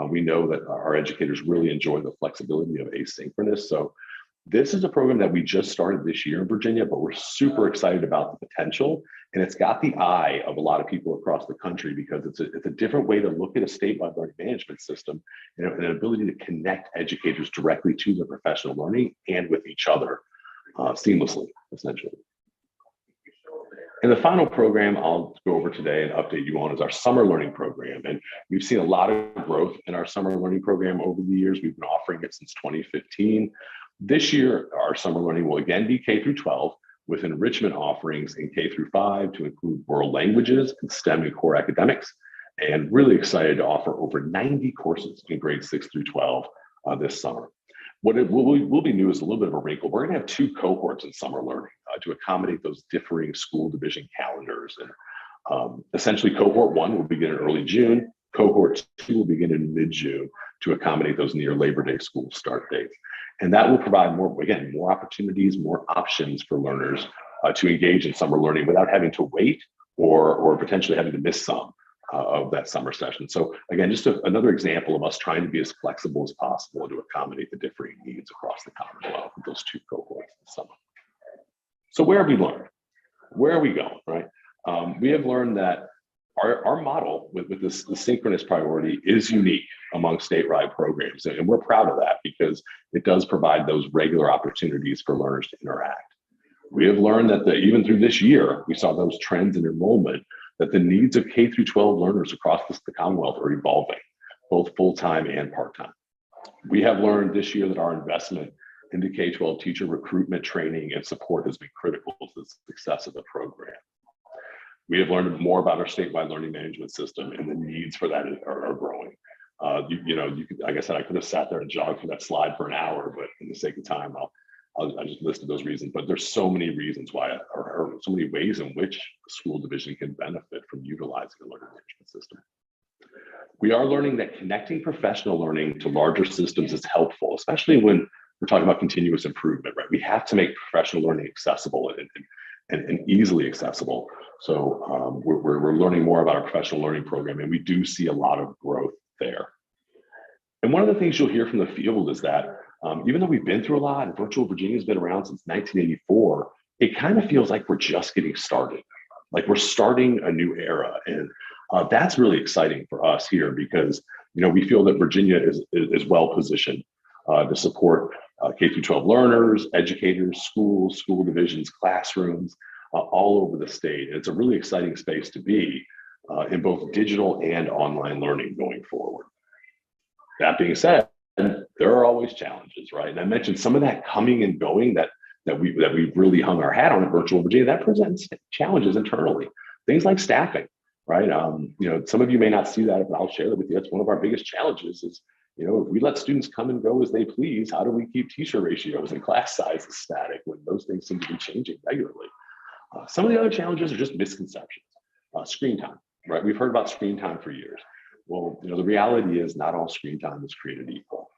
[SPEAKER 16] We know that our educators really enjoy the flexibility of asynchronous. So this is a program that we just started this year in Virginia, but we're super excited about the potential. And it's got the eye of a lot of people across the country because it's a different way to look at a statewide learning management system and an ability to connect educators directly to their professional learning and with each other seamlessly, essentially. And the final program I'll go over today and update you on is our summer learning program. And we've seen a lot of growth in our summer learning program over the years. We've been offering it since 2015. This year, our summer learning will again be K-12 with enrichment offerings in K-5 to include world languages and STEM and core academics. And really excited to offer over 90 courses in grades 6 through 12 this summer. What will be new is a little bit of a wrinkle. We're going to have 2 cohorts in summer learning to accommodate those differing school division calendars. And essentially, cohort 1 will begin in early June. Cohort 2 will begin in mid-June to accommodate those near Labor Day school start dates. And that will provide more opportunities, more options for learners to engage in summer learning without having to wait or potentially having to miss some of that summer session. So again, just another example of us trying to be as flexible as possible to accommodate the differing needs across the Commonwealth with those 2 cohorts this summer. So where have we learned? Where are we going, right? We have learned that our model with this synchronous priority is unique among statewide programs. And we're proud of that because it does provide those regular opportunities for learners to interact. We have learned that even through this year, we saw those trends in enrollment, that the needs of K-12 learners across the Commonwealth are evolving, both full-time and part-time. We have learned this year that our investment into K-12 teacher recruitment, training, and support has been critical to the success of the program. We have learned more about our statewide learning management system, and the needs for that are growing. Like I said, I could have sat there and jogged through that slide for an hour, but in the sake of time, I just listed those reasons. But there's so many reasons why, or so many ways in which a school division can benefit from utilizing a learning management system. We are learning that connecting professional learning to larger systems is helpful, especially when we're talking about continuous improvement, right? We have to make professional learning accessible and easily accessible. So we're learning more about our professional learning program, and we do see a lot of growth there. And one of the things you'll hear from the field is that even though we've been through a lot, and Virtual Virginia has been around since 1984, it kind of feels like we're just getting started. Like we're starting a new era. And that's really exciting for us here because we feel that Virginia is well positioned to support K-12 learners, educators, schools, school divisions, classrooms, all over the state. And it's a really exciting space to be in both digital and online learning going forward. That being said, there are always challenges, right? And I mentioned some of that coming and going that we've really hung our hat on at Virtual Virginia. That presents challenges internally. Things like staffing, right? Some of you may not see that, but I'll share that with you. That's one of our biggest challenges is, if we let students come and go as they please, how do we keep teacher ratios and class sizes static when those things seem to be changing regularly? Some of the other challenges are just misconceptions. Screen time, right? We've heard about screen time for years. Well, the reality is not all screen time is created equal.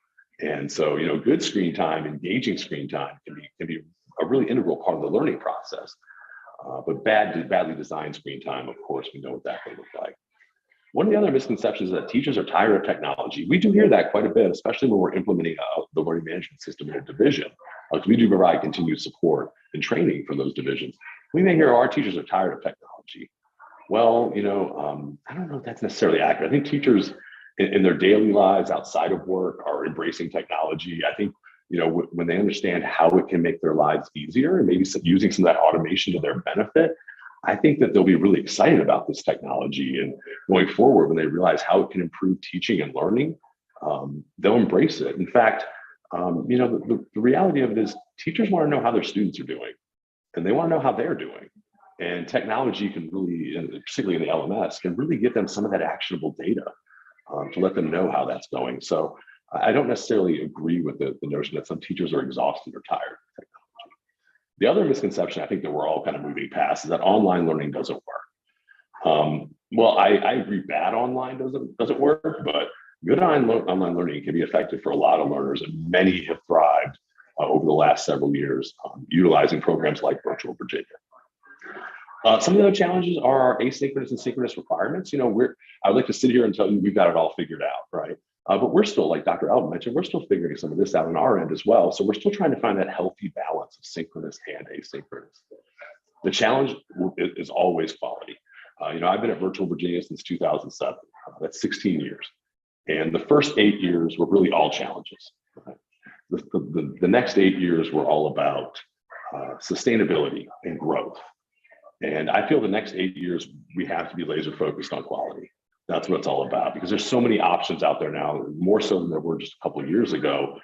[SPEAKER 16] And so, good screen time, engaging screen time can be a really integral part of the learning process. But badly designed screen time, of course, we know what that can look like. One of the other misconceptions is that teachers are tired of technology. We do hear that quite a bit, especially when we're implementing the learning management system in a division. We do provide continued support and training for those divisions. We may hear our teachers are tired of technology. Well, I don't know if that's necessarily accurate. I think teachers in their daily lives outside of work are embracing technology. I think, when they understand how it can make their lives easier and maybe using some of that automation to their benefit, I think that they'll be really excited about this technology, and going forward, when they realize how it can improve teaching and learning, they'll embrace it. In fact, the reality of it is teachers want to know how their students are doing, and they want to know how they're doing. And technology can really, particularly in the LMS, can really give them some of that actionable data to let them know how that's going. So I don't necessarily agree with the notion that some teachers are exhausted or tired of technology. The other misconception I think that we're all kind of moving past is that online learning doesn't work. Well, I agree bad online doesn't work, but good online learning can be effective for a lot of learners, and many have thrived over the last several years utilizing programs like Virtual Virginia. Some of the other challenges are our asynchronous and synchronous requirements. I'd like to sit here and tell you we've got it all figured out, right? But we're still, like Dr. Alvin mentioned, we're still figuring some of this out on our end as well. So we're still trying to find that healthy balance of synchronous and asynchronous. The challenge is always quality. I've been at Virtual Virginia since 2007. That's 16 years. And the first 8 years were really all challenges. Right? The next 8 years were all about sustainability and growth. And I feel the next 8 years, we have to be laser focused on quality. That's what it's all about, because there's so many options out there now, more so than there were just a couple of years ago.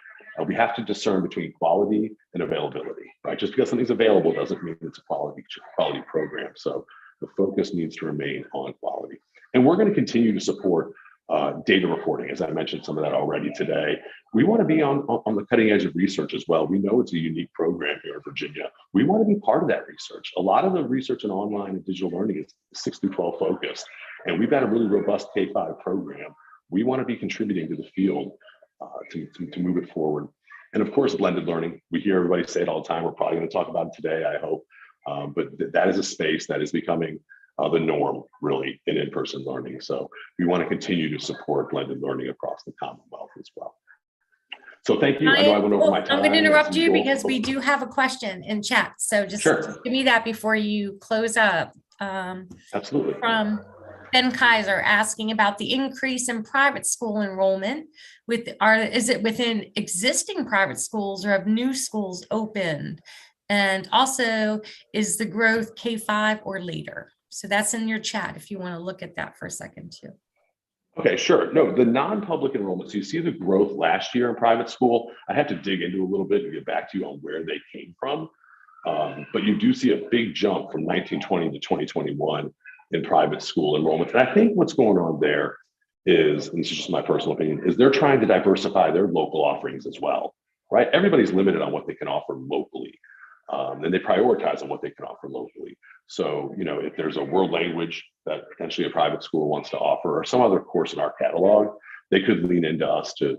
[SPEAKER 16] We have to discern between quality and availability, right? Just because something's available doesn't mean it's a quality program. So the focus needs to remain on quality. And we're going to continue to support data reporting, as I mentioned some of that already today. We want to be on the cutting edge of research as well. We know it's a unique program here in Virginia. We want to be part of that research. A lot of the research in online and digital learning is 6 through 12 focused, and we've got a really robust K-5 program. We want to be contributing to the field to move it forward. And of course, blended learning. We hear everybody say it all the time. We're probably going to talk about it today, I hope. But that is a space that is becoming the norm, really, in in-person learning. So we want to continue to support blended learning across the Commonwealth as well. So thank you. I know I went over my time.
[SPEAKER 4] I'm going to interrupt you because we do have a question in chat. So just give me that before you close up.
[SPEAKER 16] Absolutely.
[SPEAKER 4] From Ben Kaiser asking about the increase in private school enrollment. Is it within existing private schools or have new schools opened? And also, is the growth K-5 or later? So that's in your chat if you want to look at that for a second too.
[SPEAKER 16] Okay, sure. No, the non-public enrollment. So you see the growth last year in private school. I have to dig into a little bit and get back to you on where they came from. But you do see a big jump from 1920 to 2021 in private school enrollment. And I think what's going on there is, and this is just my personal opinion, is they're trying to diversify their local offerings as well, right? Everybody's limited on what they can offer locally. And they prioritize on what they can offer locally. So, if there's a world language that potentially a private school wants to offer, or some other course in our catalog, they could lean into us to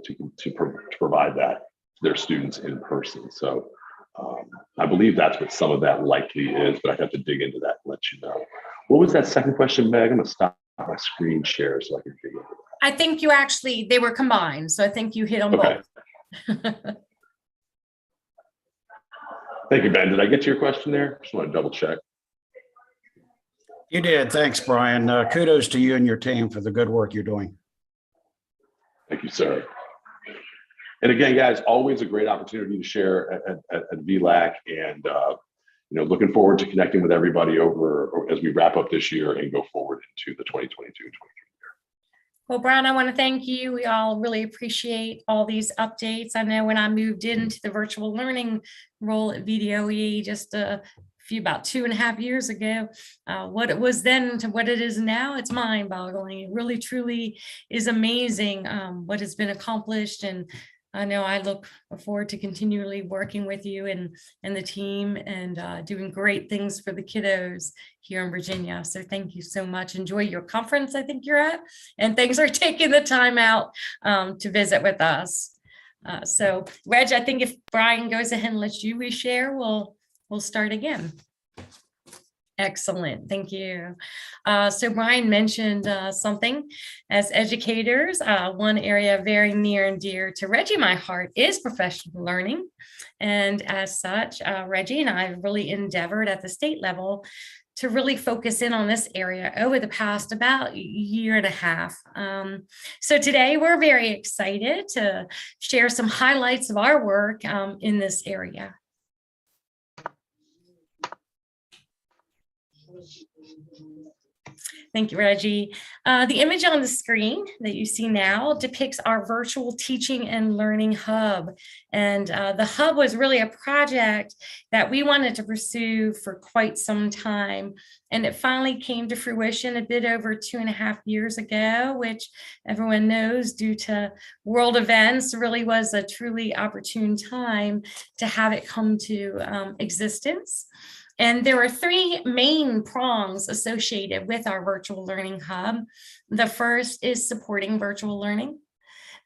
[SPEAKER 16] provide that to their students in person. So I believe that's what some of that likely is, but I have to dig into that and let you know. What was that second question, Meg? I'm gonna stop my screen share so I can dig into that.
[SPEAKER 4] I think they were combined. So I think you hit on both.
[SPEAKER 16] Thank you, Ben. Did I get to your question there? Just want to double check.
[SPEAKER 14] You did. Thanks, Brian. Kudos to you and your team for the good work you're doing.
[SPEAKER 16] Thank you, sir. And again, guys, always a great opportunity to share at VLAC, and looking forward to connecting with everybody over as we wrap up this year and go forward into the 2022-23 year.
[SPEAKER 4] Well, Brian, I want to thank you. We all really appreciate all these updates. I know when I moved into the virtual learning role at VDOE just about 2.5 years ago, what it was then to what it is now, it's mind-boggling. It really, truly is amazing what has been accomplished. And I know I look forward to continually working with you and the team and doing great things for the kiddos here in Virginia. So thank you so much. Enjoy your conference, I think you're at. And thanks for taking the time out to visit with us. So Reg, I think if Brian goes ahead and lets you reshare, we'll start again. Excellent, thank you. So Brian mentioned something. As educators, one area very near and dear to Reggie and my heart is professional learning. And as such, Reggie and I have really endeavored at the state level to really focus in on this area over the past about 1.5 years. So today we're very excited to share some highlights of our work in this area. Thank you, Reggie. The image on the screen that you see now depicts our virtual teaching and learning hub. And the hub was really a project that we wanted to pursue for quite some time. And it finally came to fruition a bit over 2.5 years ago, which everyone knows due to world events really was a truly opportune time to have it come to existence. And there are 3 main prongs associated with our virtual learning hub. The first is supporting virtual learning.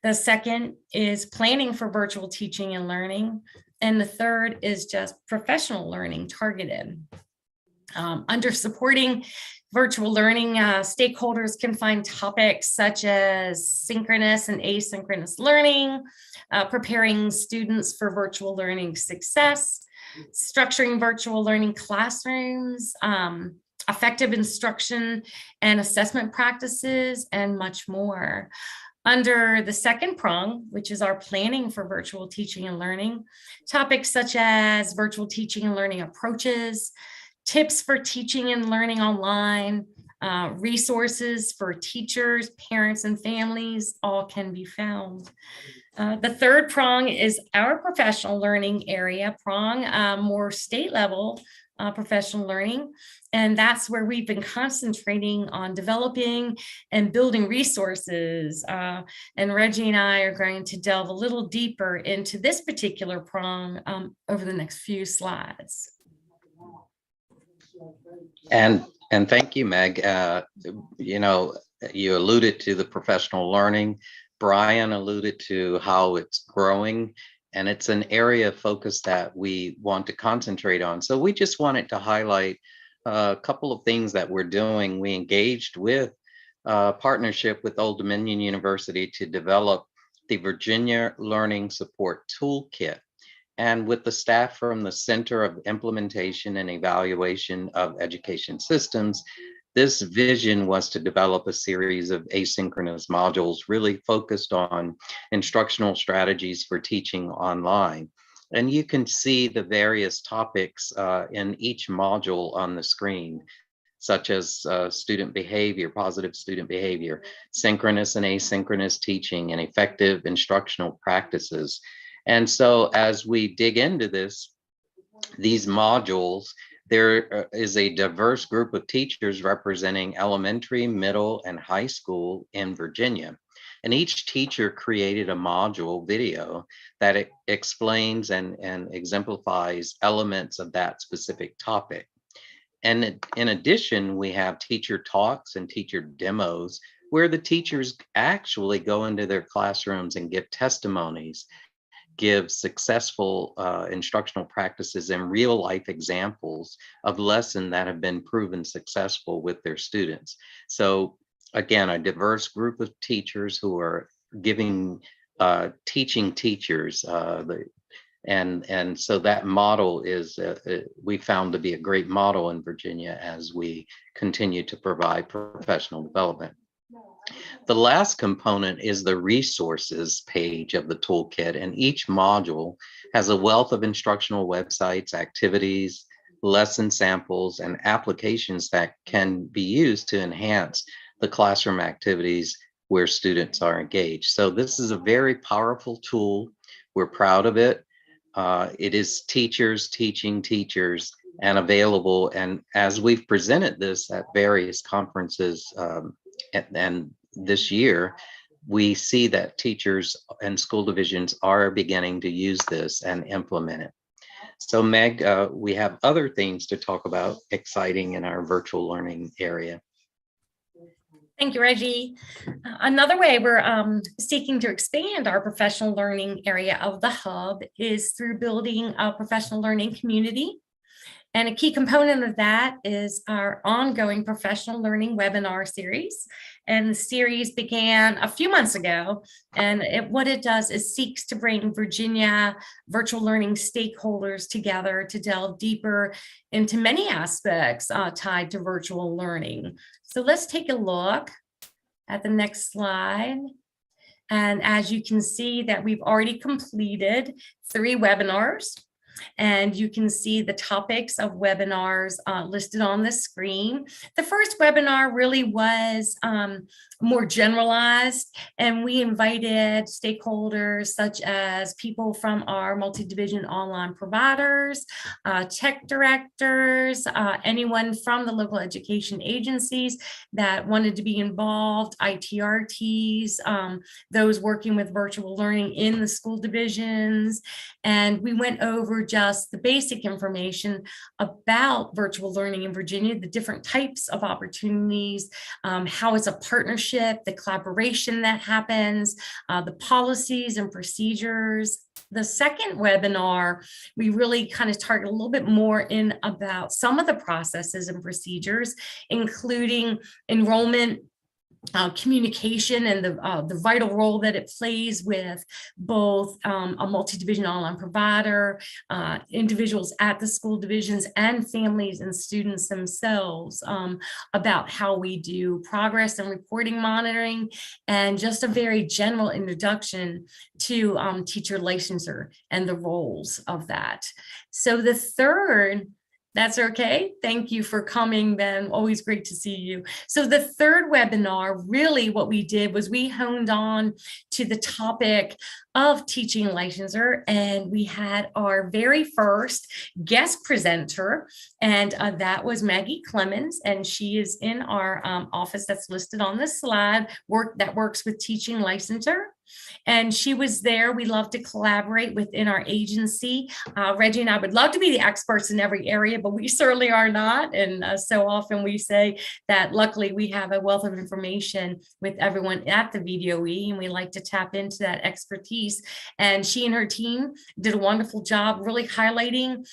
[SPEAKER 4] The second is planning for virtual teaching and learning. And the third is just professional learning targeted. Under supporting virtual learning, stakeholders can find topics such as synchronous and asynchronous learning, preparing students for virtual learning success, structuring virtual learning classrooms, effective instruction and assessment practices, and much more. Under the second prong, which is our planning for virtual teaching and learning, topics such as virtual teaching and learning approaches, tips for teaching and learning online, resources for teachers, parents, and families, all can be found. The third prong is our professional learning area prong, more state level professional learning. And that's where we've been concentrating on developing and building resources. And Reggie and I are going to delve a little deeper into this particular prong over the next few slides.
[SPEAKER 2] And thank you, Meg. You alluded to the professional learning. Brian alluded to how it's growing, and it's an area of focus that we want to concentrate on. So we just wanted to highlight a couple of things that we're doing. We engaged with a partnership with Old Dominion University to develop the Virginia Learning Support Toolkit. And with the staff from the Center of Implementation and Evaluation of Education Systems, this vision was to develop a series of asynchronous modules really focused on instructional strategies for teaching online. And you can see the various topics in each module on the screen, such as student behavior, positive student behavior, synchronous and asynchronous teaching, and effective instructional practices. And so as we dig into these modules, there is a diverse group of teachers representing elementary, middle, and high school in Virginia. And each teacher created a module video that explains and exemplifies elements of that specific topic. And in addition, we have teacher talks and teacher demos where the teachers actually go into their classrooms and give testimonies, give successful instructional practices and real life examples of lessons that have been proven successful with their students. So again, a diverse group of teachers who are giving, teaching teachers, and so that model is, we found to be a great model in Virginia as we continue to provide professional development. The last component is the resources page of the toolkit, and each module has a wealth of instructional websites, activities, lesson samples, and applications that can be used to enhance the classroom activities where students are engaged. So this is a very powerful tool. We're proud of it. It is teachers teaching teachers and available. And as we've presented this at various conferences and this year, we see that teachers and school divisions are beginning to use this and implement it. So Meg, we have other things to talk about exciting in our virtual learning area.
[SPEAKER 4] Thank you, Reggie. Another way we're seeking to expand our professional learning area of the hub is through building a professional learning community. And a key component of that is our ongoing professional learning webinar series. And the series began a few months ago. And what it does is seeks to bring Virginia virtual learning stakeholders together to delve deeper into many aspects tied to virtual learning. So let's take a look at the next slide. And as you can see that we've already completed 3 webinars. And you can see the topics of webinars listed on the screen. The first webinar really was more generalized, and we invited stakeholders such as people from our multi-division online providers, tech directors, anyone from the local education agencies that wanted to be involved, ITRTs, those working with virtual learning in the school divisions. And we went over just the basic information about virtual learning in Virginia, the different types of opportunities, how it's a partnership, the collaboration that happens, the policies and procedures. The second webinar, we really kind of target a little bit more in about some of the processes and procedures, including enrollment, communication, and the vital role that it plays with both a multi-division online provider, individuals at the school divisions, and families and students themselves, about how we do progress and reporting monitoring, and just a very general introduction to teacher licensure and the roles of that. So the third, that's okay. Thank you for coming, Ben. Always great to see you. So the third webinar, really what we did was we honed on to the topic of teaching licensure, and we had our very first guest presenter, and that was Maggie Clemens, and she is in our office that's listed on this slide, that works with teaching licensure. And she was there. We love to collaborate within our agency. Reggie and I would love to be the experts in every area, but we certainly are not. And so often we say that luckily we have a wealth of information with everyone at the VDOE, and we like to tap into that expertise. And she and her team did a wonderful job really highlighting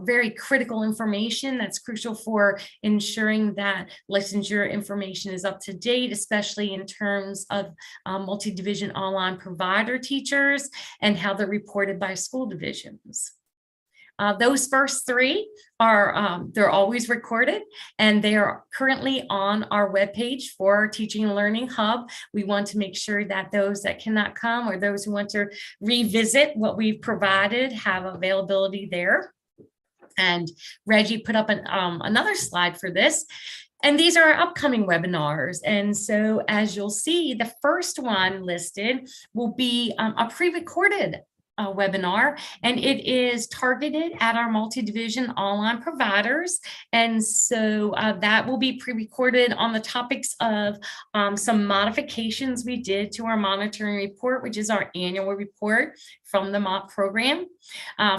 [SPEAKER 4] very critical information that's crucial for ensuring that licensure information is up to date, especially in terms of multi-division online provider teachers and how they're reported by school divisions. Those first 3 are, they're always recorded, and they are currently on our webpage for our Teaching and Learning Hub. We want to make sure that those that cannot come or those who want to revisit what we've provided have availability there. And Reggie put up another slide for this. And these are our upcoming webinars. And so as you'll see, the first one listed will be a pre-recorded webinar, and it is targeted at our multi-division online providers. And so that will be pre-recorded on the topics of some modifications we did to our monitoring report, which is our annual report from the MOP program,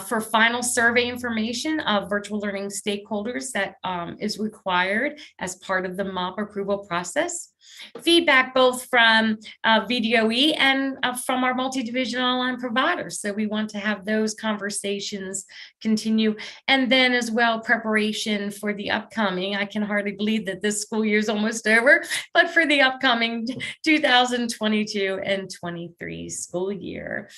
[SPEAKER 4] for final survey information of virtual learning stakeholders that is required as part of the MOP approval process. Feedback both from VDOE and from our multi-division online providers. So we want to have those conversations continue. And then as well, preparation for the upcoming, I can hardly believe that this school year is almost over, but for the upcoming 2022 and 23 school year.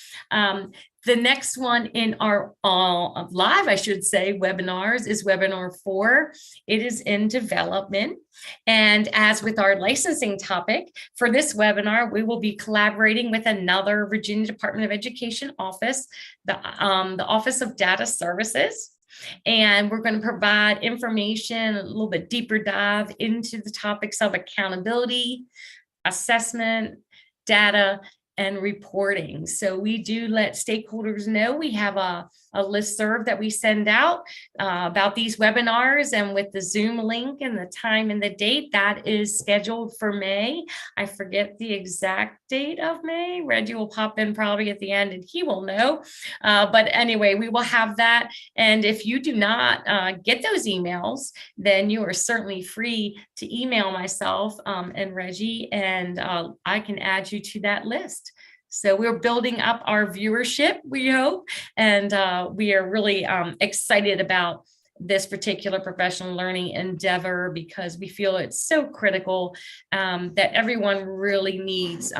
[SPEAKER 4] The next one in our live, I should say, webinars is webinar 4. It is in development. And as with our licensing topic, for this webinar, we will be collaborating with another Virginia Department of Education office, the Office of Data Services. And we're going to provide information, a little bit deeper dive into the topics of accountability, assessment, data, and reporting. So we do let stakeholders know. We have a listserv that we send out about these webinars, and with the Zoom link and the time and the date, that is scheduled for May. I forget the exact date of May. Reggie will pop in probably at the end and he will know. But anyway, we will have that. And if you do not get those emails, then you are certainly free to email myself and Reggie, and I can add you to that list. So we're building up our viewership, we hope, and we are really excited about this particular professional learning endeavor because we feel it's so critical that everyone really needs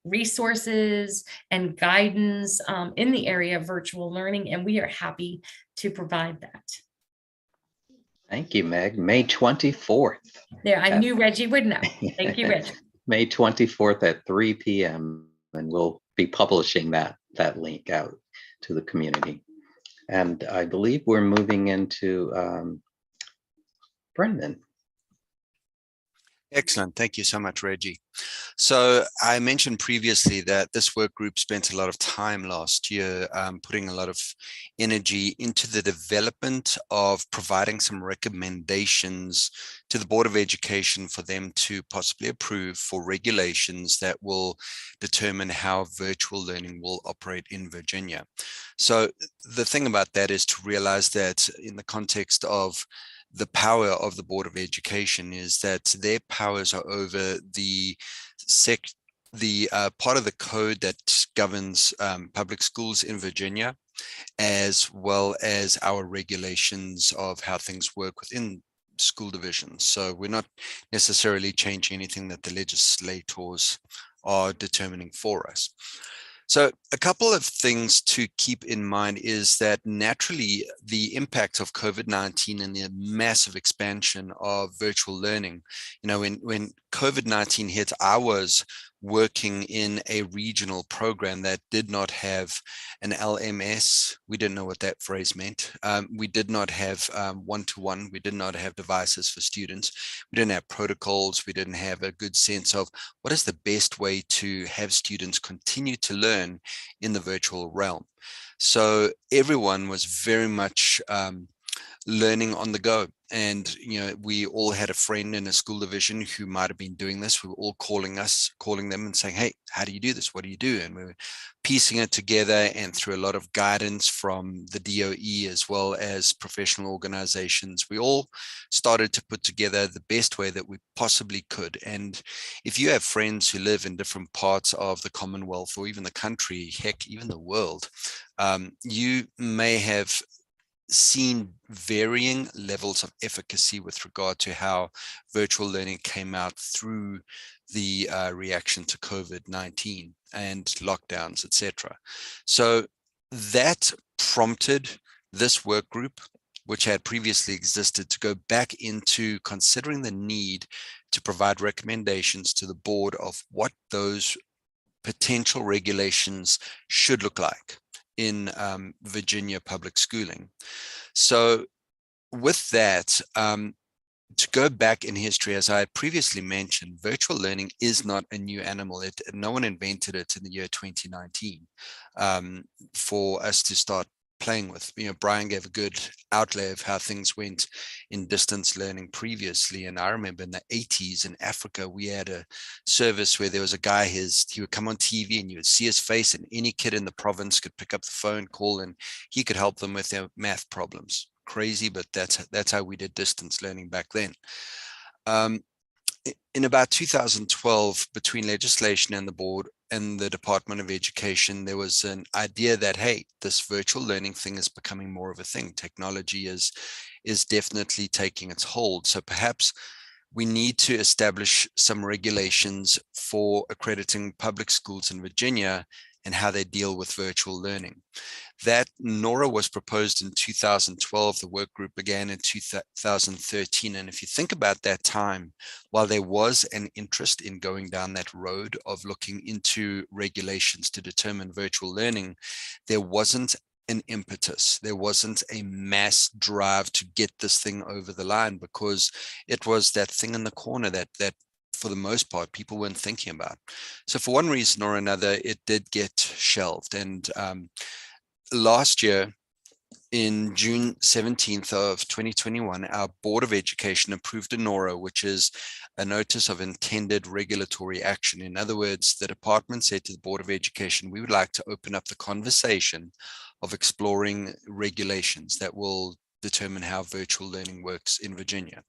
[SPEAKER 4] resources and guidance in the area of virtual learning, and we are happy to provide that.
[SPEAKER 2] Thank you, Meg. May 24th.
[SPEAKER 4] There, I knew Reggie would know. Thank you, Reggie.
[SPEAKER 2] May 24th at 3 p.m. and we'll be publishing that link out to the community. And I believe we're moving into Brendan.
[SPEAKER 5] Excellent. Thank you so much, Reggie. So I mentioned previously that this work group spent a lot of time last year putting a lot of energy into the development of providing some recommendations to the Board of Education for them to possibly approve for regulations that will determine how virtual learning will operate in Virginia. So the thing about that is to realize that in the context of the power of the Board of Education is that their powers are over the part of the code that governs public schools in Virginia, as well as our regulations of how things work within school divisions. So we're not necessarily changing anything that the legislators are determining for us. So a couple of things to keep in mind is that naturally the impact of COVID-19 and the massive expansion of virtual learning, you know, when COVID-19 hit, I was working in a regional program that did not have an LMS. We didn't know what that phrase meant. We did not have one-to-one. We did not have devices for students. We didn't have protocols. We didn't have a good sense of what is the best way to have students continue to learn in the virtual realm. So everyone was very much learning on the go. And, you know, we all had a friend in a school division who might have been doing this. We were all calling them and saying, hey, how do you do this? What do you do? And we were piecing it together, and through a lot of guidance from the DOE as well as professional organizations, we all started to put together the best way that we possibly could. And if you have friends who live in different parts of the Commonwealth or even the country, heck, even the world, you may have seen varying levels of efficacy with regard to how virtual learning came out through the reaction to COVID-19 and lockdowns, etc. So that prompted this work group, which had previously existed, to go back into considering the need to provide recommendations to the board of what those potential regulations should look like in Virginia public schooling. So with that, to go back in history, as I had previously mentioned, virtual learning is not a new animal. No one invented it in the year 2019 for us to start playing with. You know, Brian gave a good outlay of how things went in distance learning previously. And I remember in the 80s in Africa, we had a service where there was a guy, he would come on TV and you would see his face, and any kid in the province could pick up the phone, call, and he could help them with their math problems. Crazy, but that's how we did distance learning back then. In about 2012, between legislation and the board and the Department of Education, there was an idea that, hey, this virtual learning thing is becoming more of a thing. Technology is definitely taking its hold. So perhaps we need to establish some regulations for accrediting public schools in Virginia and how they deal with virtual learning. That NORA was proposed in 2012. The work group began in 2013. And if you think about that time, while there was an interest in going down that road of looking into regulations to determine virtual learning, there wasn't an impetus. There wasn't a mass drive to get this thing over the line, because it was that thing in the corner that for the most part, people weren't thinking about. So for one reason or another, it did get shelved. And last year, in June 17th of 2021, our Board of Education approved a NORA, which is a Notice of Intended Regulatory Action. In other words, the department said to the Board of Education, we would like to open up the conversation of exploring regulations that will determine how virtual learning works in Virginia.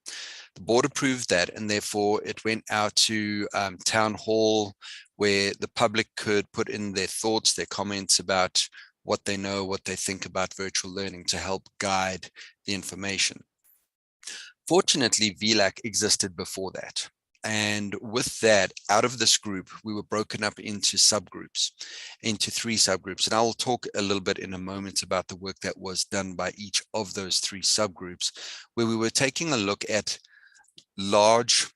[SPEAKER 5] The board approved that, and therefore it went out to town hall, where the public could put in their thoughts, their comments about what they know, what they think about virtual learning, to help guide the information. Fortunately, VLAC existed before that. And with that, out of this group, we were broken up into subgroups, into 3 subgroups. And I will talk a little bit in a moment about the work that was done by each of those 3 subgroups, where we were taking a look at large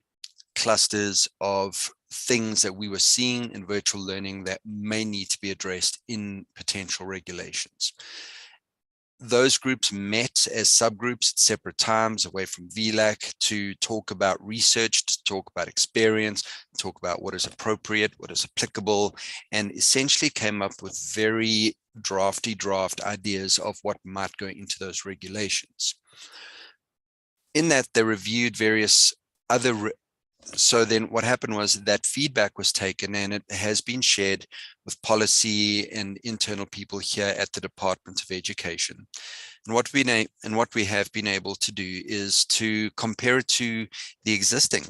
[SPEAKER 5] clusters of things that we were seeing in virtual learning that may need to be addressed in potential regulations. Those groups met as subgroups at separate times away from VLAC to talk about research, to talk about experience, talk about what is appropriate, what is applicable, and essentially came up with very draft ideas of what might go into those regulations. In that, they reviewed various other so then what happened was that feedback was taken, and it has been shared with policy and internal people here at the Department of Education. And what we have been able to do is to compare it to the existing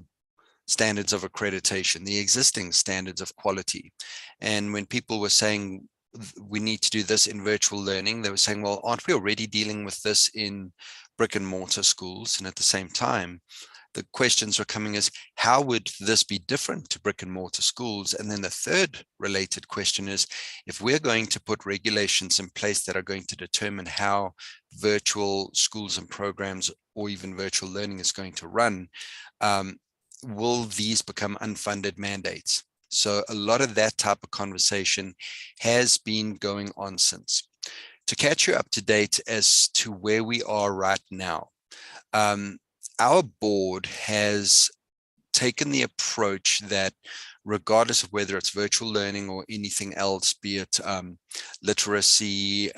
[SPEAKER 5] standards of accreditation, the existing standards of quality. And when people were saying we need to do this in virtual learning, they were saying, well, aren't we already dealing with this in brick and mortar schools? And at the same time, the questions were coming as, how would this be different to brick and mortar schools? And then the third related question is, if we're going to put regulations in place that are going to determine how virtual schools and programs or even virtual learning is going to run, will these become unfunded mandates? So a lot of that type of conversation has been going on since. To catch you up to date as to where we are right now, our board has taken the approach that regardless of whether it's virtual learning or anything else, be it literacy,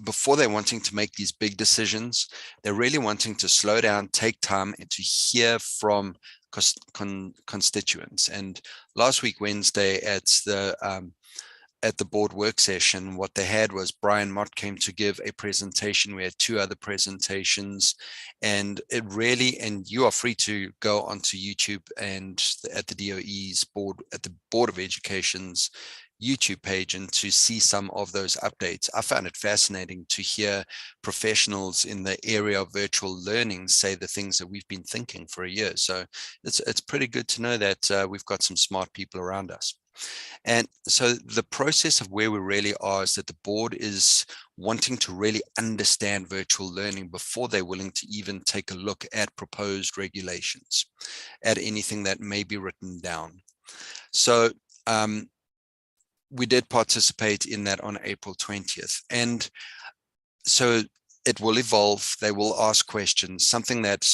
[SPEAKER 5] before they're wanting to make these big decisions, they're really wanting to slow down, take time, and to hear from constituents. And last week, Wednesday, at the board work session, what they had was Brian Mott came to give a presentation. We had 2 other presentations, and it really, and you are free to go onto YouTube and at the DOE's board, at the Board of Education's YouTube page, and to see some of those updates. I found it fascinating to hear professionals in the area of virtual learning say the things that we've been thinking for a year. So it's pretty good to know that we've got some smart people around us. And so the process of where we really are is that the board is wanting to really understand virtual learning before they're willing to even take a look at proposed regulations, at anything that may be written down. So we did participate in that on April 20th. And so it will evolve. They will ask questions. Something that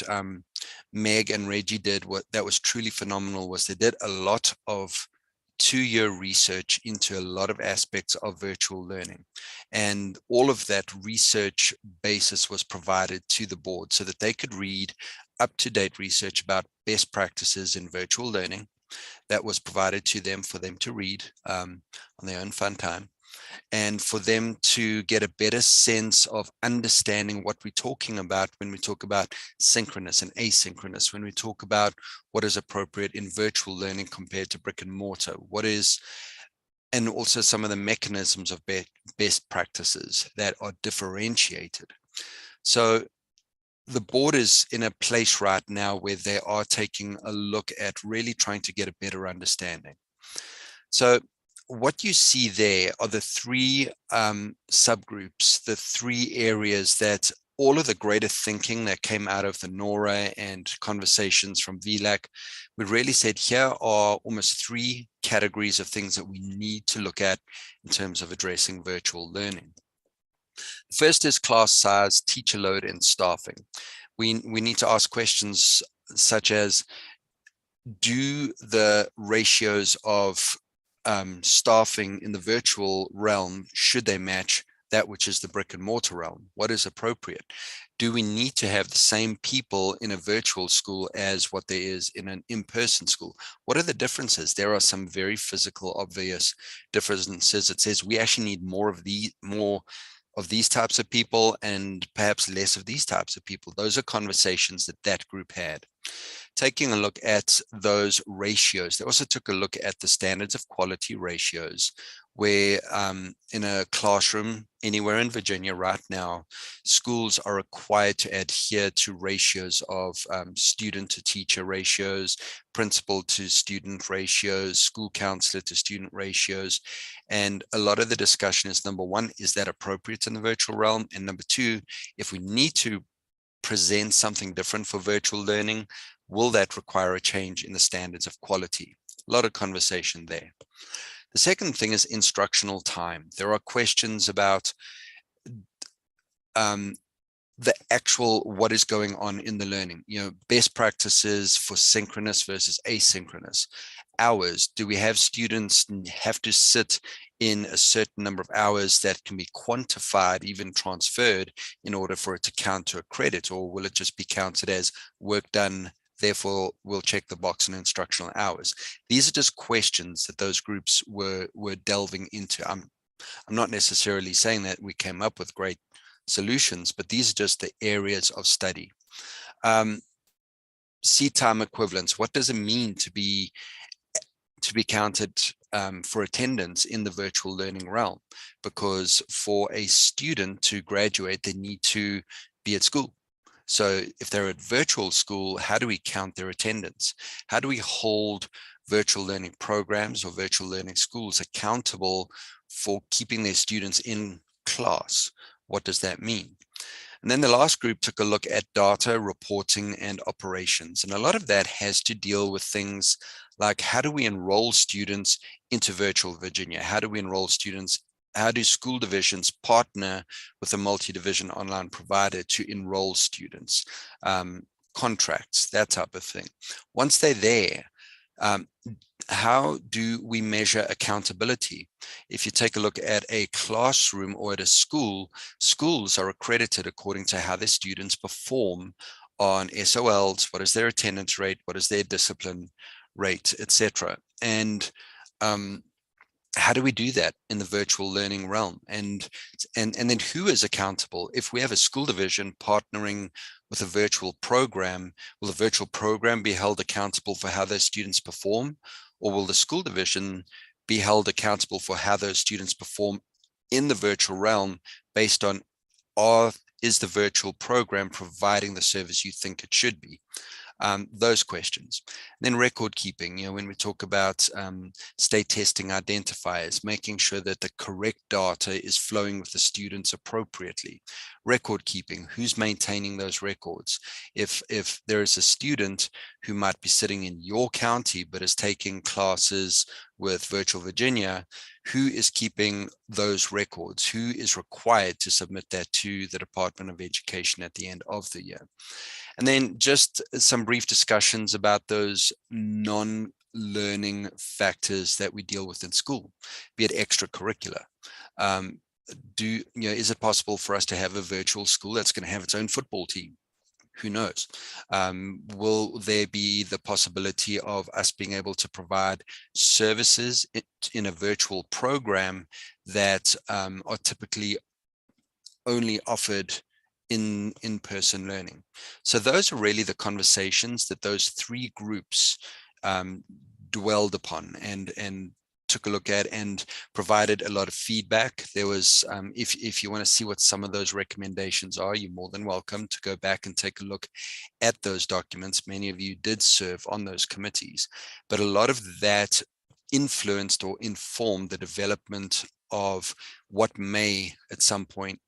[SPEAKER 5] Meg and Reggie did that was truly phenomenal was they did a lot of 2-year research into a lot of aspects of virtual learning. And all of that research basis was provided to the board so that they could read up-to-date research about best practices in virtual learning. That was provided to them for them to read on their own fun time, and for them to get a better sense of understanding what we're talking about when we talk about synchronous and asynchronous, when we talk about what is appropriate in virtual learning compared to brick and mortar, and also some of the mechanisms of best practices that are differentiated. So the board is in a place right now where they are taking a look at really trying to get a better understanding. So what you see there are the three subgroups, the three areas that all of the greater thinking that came out of the NORA and conversations from VLAC, we really said here are almost three categories of things that we need to look at in terms of addressing virtual learning. First is class size, teacher load, and staffing. We need to ask questions such as, do the ratios of staffing in the virtual realm, should they match that which is the brick and mortar realm? What is appropriate? Do we need to have the same people in a virtual school as what there is in an in-person school? What are the differences? There are some very physical, obvious differences. It says we actually need more of these types of people and perhaps less of these types of people. Those are conversations that group had. Taking a look at those ratios, they also took a look at the standards of quality ratios, where in a classroom anywhere in Virginia right now, schools are required to adhere to ratios of student to teacher ratios, principal to student ratios, school counselor to student ratios. And a lot of the discussion is, number one, is that appropriate in the virtual realm? And number two, if we need to present something different for virtual learning, will that require a change in the standards of quality? A lot of conversation there. The second thing is instructional time. There are questions about the actual what is going on in the learning, best practices for synchronous versus asynchronous. Hours, do we have students have to sit in a certain number of hours that can be quantified, even transferred, in order for it to count to a credit, or will it just be counted as work done, therefore we'll check the box on instructional hours? These are just questions that those groups were delving into. I'm not necessarily saying that we came up with great solutions, but these are just the areas of study. Seat time equivalence, what does it mean to be counted for attendance in the virtual learning realm? Because for a student to graduate, they need to be at school. So if they're at virtual school, how do we count their attendance? How do we hold virtual learning programs or virtual learning schools accountable for keeping their students in class? What does that mean? And then the last group took a look at data, reporting, and operations. And a lot of that has to deal with things like, how do we enroll students into virtual Virginia? How do we enroll students? How do school divisions partner with a multi-division online provider to enroll students? Contracts, that type of thing. Once they're there, how do we measure accountability? If you take a look at a classroom or at a school, schools are accredited according to how their students perform on SOLs, what is their attendance rate, what is their discipline rate, etc. And how do we do that in the virtual learning realm? And then who is accountable? If we have a school division partnering with a virtual program, will the virtual program be held accountable for how those students perform? Or will the school division be held accountable for how those students perform in the virtual realm based on, is the virtual program providing the service you think it should be? Those questions. And then record keeping, when we talk about state testing identifiers, making sure that the correct data is flowing with the students appropriately. Record keeping, who's maintaining those records? If there is a student who might be sitting in your county but is taking classes with Virtual Virginia, who is keeping those records? Who is required to submit that to the Department of Education at the end of the year? And then just some brief discussions about those non-learning factors that we deal with in school, be it extracurricular. Is it possible for us to have a virtual school that's going to have its own football team? Who knows? Will there be the possibility of us being able to provide services in a virtual program that are typically only offered in in-person learning? So those are really the conversations that those three groups dwelled upon and took a look at and provided a lot of feedback. There was, if you want to see what some of those recommendations are, you're more than welcome to go back and take a look at those documents. Many of you did serve on those committees, but a lot of that influenced or informed the development of what may at some point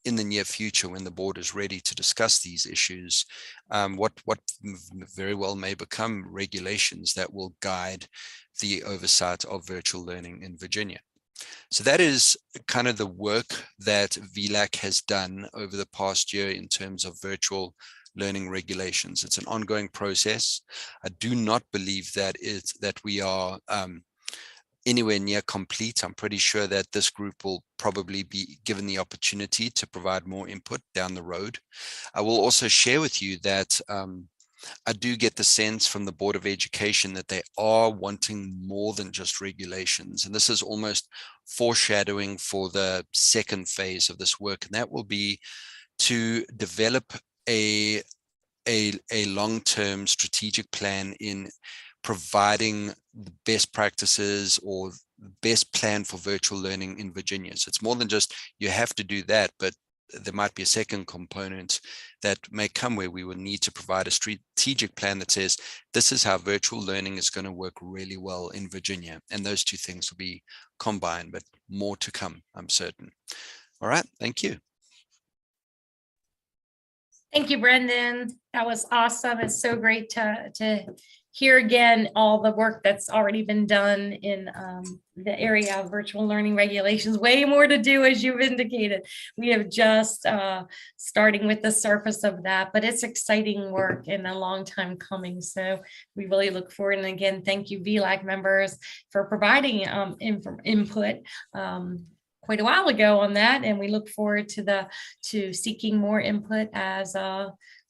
[SPEAKER 5] in the near future, when the board is ready to discuss these issues, what very well may become regulations that will guide the oversight of virtual learning in Virginia. So that is kind of the work that VLAC has done over the past year in terms of virtual learning regulations. It's an ongoing process. I do not believe that we are anywhere near complete. I'm pretty sure that this group will probably be given the opportunity to provide more input down the road. I will also share with you that I do get the sense from the Board of Education that they are wanting more than just regulations. And this is almost foreshadowing for the second phase of this work. And that will be to develop a long-term strategic plan in providing the best practices or best plan for virtual learning in Virginia. So it's more than just you have to do that, but there might be a second component that may come where we will need to provide a strategic plan that says, this is how virtual learning is going to work really well in Virginia. And those two things will be combined, but more to come, I'm certain. All right, thank you.
[SPEAKER 4] Thank you, Brendan. That was awesome. It's so great to hear again all the work that's already been done in the area of virtual learning regulations. Way more to do, as you've indicated. We have just starting with the surface of that, but it's exciting work and a long time coming. So we really look forward. And again, thank you, VLAC members, for providing input quite a while ago on that, and we look forward to seeking more input as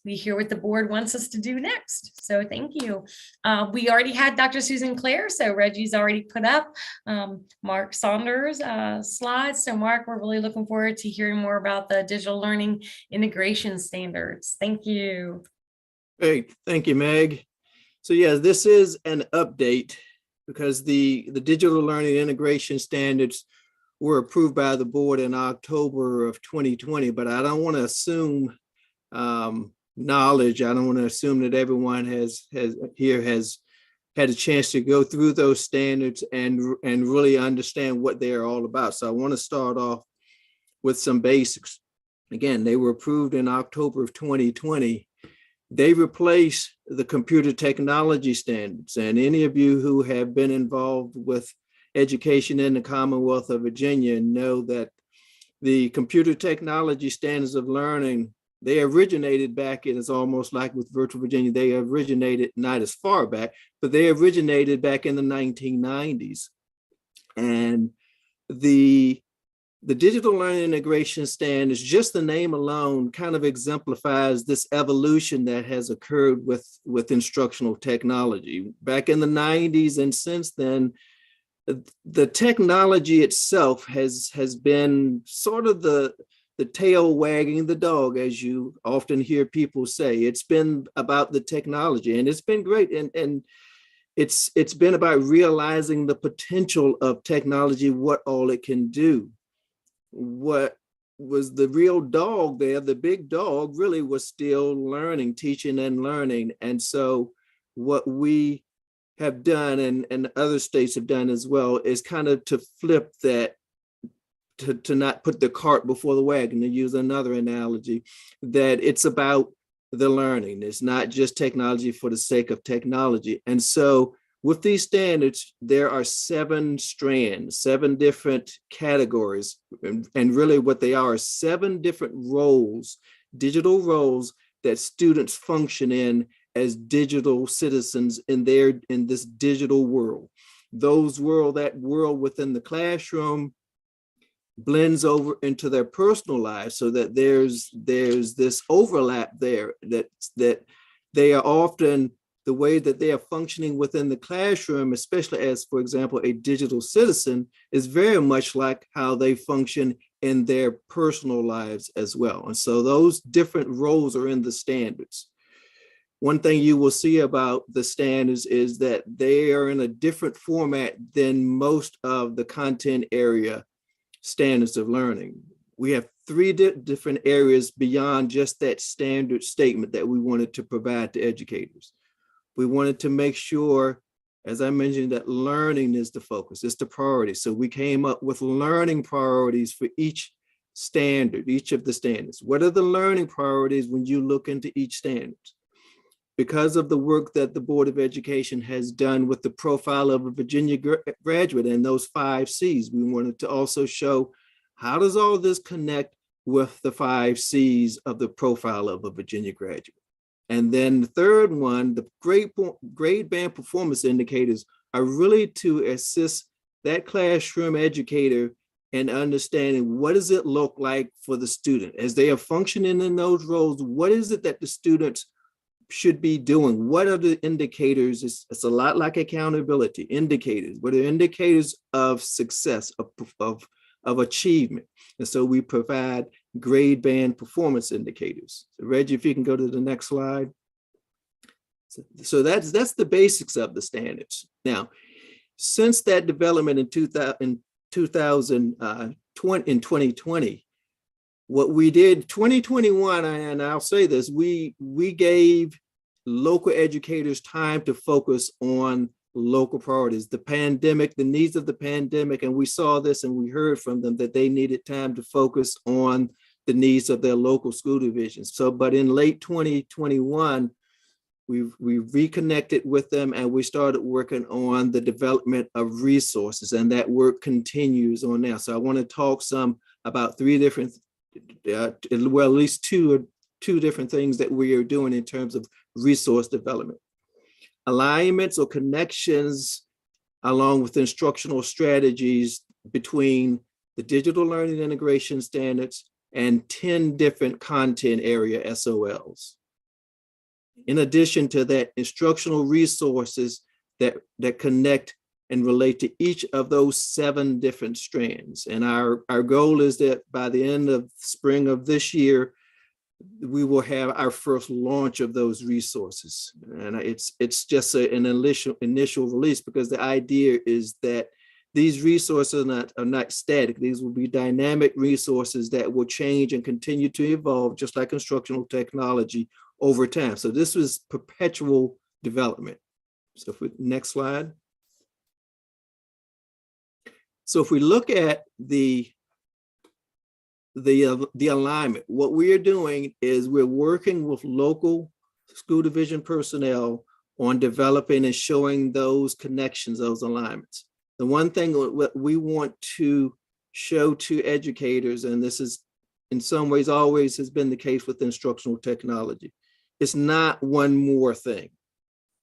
[SPEAKER 4] we hear what the board wants us to do next. So thank you. We already had Dr. Susan Clare, so Reggie's already put up Mark Saunders' slides. So Mark, we're really looking forward to hearing more about the digital learning integration standards. Thank you.
[SPEAKER 6] Great, thank you, Meg. So yeah, this is an update because the digital learning integration standards were approved by the board in October of 2020, but I don't want to assume knowledge. I don't want to assume that everyone has had a chance to go through those standards and really understand what they are all about. So I want to start off with some basics. Again, they were approved in October of 2020. They replace the computer technology standards, and any of you who have been involved with education in the Commonwealth of Virginia know that the computer technology standards of learning, they originated back, it is almost like with Virtual Virginia, they originated not as far back, but they originated back in the 1990s. And the digital learning integration standards, just the name alone kind of exemplifies this evolution that has occurred with instructional technology. Back in the 90s and since then, the technology itself has been sort of the tail wagging the dog, as you often hear people say. It's been about the technology, and it's been great. And it's been about realizing the potential of technology, what all it can do. What was the real dog there, the big dog really was still learning, teaching and learning. And so what we have done, and other states have done as well, is kind of to flip that, to not put the cart before the wagon, to use another analogy, that it's about the learning. It's not just technology for the sake of technology. And so with these standards, there are 7 strands, 7 different categories, and really what they are 7 different roles, digital roles that students function in as digital citizens in this digital world. That world within the classroom blends over into their personal lives, so that there's this overlap there, that they are often, the way that they are functioning within the classroom, especially as, for example, a digital citizen, is very much like how they function in their personal lives as well. And so those different roles are in the standards. One thing you will see about the standards is that they are in a different format than most of the content area standards of learning. We have 3 different areas beyond just that standard statement that we wanted to provide to educators. We wanted to make sure As I mentioned, that learning is the focus, it's the priority. So we came up with learning priorities for each standard, each of the standards. What are the learning priorities when you look into each standard? Because of the work that the Board of Education has done with the profile of a Virginia graduate and those 5 C's, we wanted to also show how does all this connect with the 5 C's of the profile of a Virginia graduate. And then the third one, the grade band performance indicators are really to assist that classroom educator in understanding what does it look like for the student as they are functioning in those roles. What is it that the students should be doing? What are the indicators? It's a lot like accountability indicators. What are indicators of success, of achievement? And so we provide grade band performance indicators. So Reggie, if you can go to the next slide. So that's the basics of the standards. Now, since that development in 2020, what we did 2021, and I'll say this, we gave local educators time to focus on local priorities, the pandemic, the needs of the pandemic, and we saw this and we heard from them that they needed time to focus on the needs of their local school divisions. So, but in late 2021, we reconnected with them and we started working on the development of resources, and that work continues on now. So I want to talk some about 3 different, well, at least two different things that we are doing in terms of resource development. Alignments or connections along with instructional strategies between the digital learning integration standards and 10 different content area SOLs. In addition to that, instructional resources that connect and relate to each of those 7 different strands. And our goal is that by the end of spring of this year, we will have our first launch of those resources. And it's just an initial release, because the idea is that these resources are not static. These will be dynamic resources that will change and continue to evolve, just like instructional technology over time. So this was perpetual development. So if we, next slide. So if we look at the alignment, what we are doing is we're working with local school division personnel on developing and showing those connections, those alignments. The one thing what we want to show to educators, and this is in some ways always has been the case with instructional technology, it's not one more thing.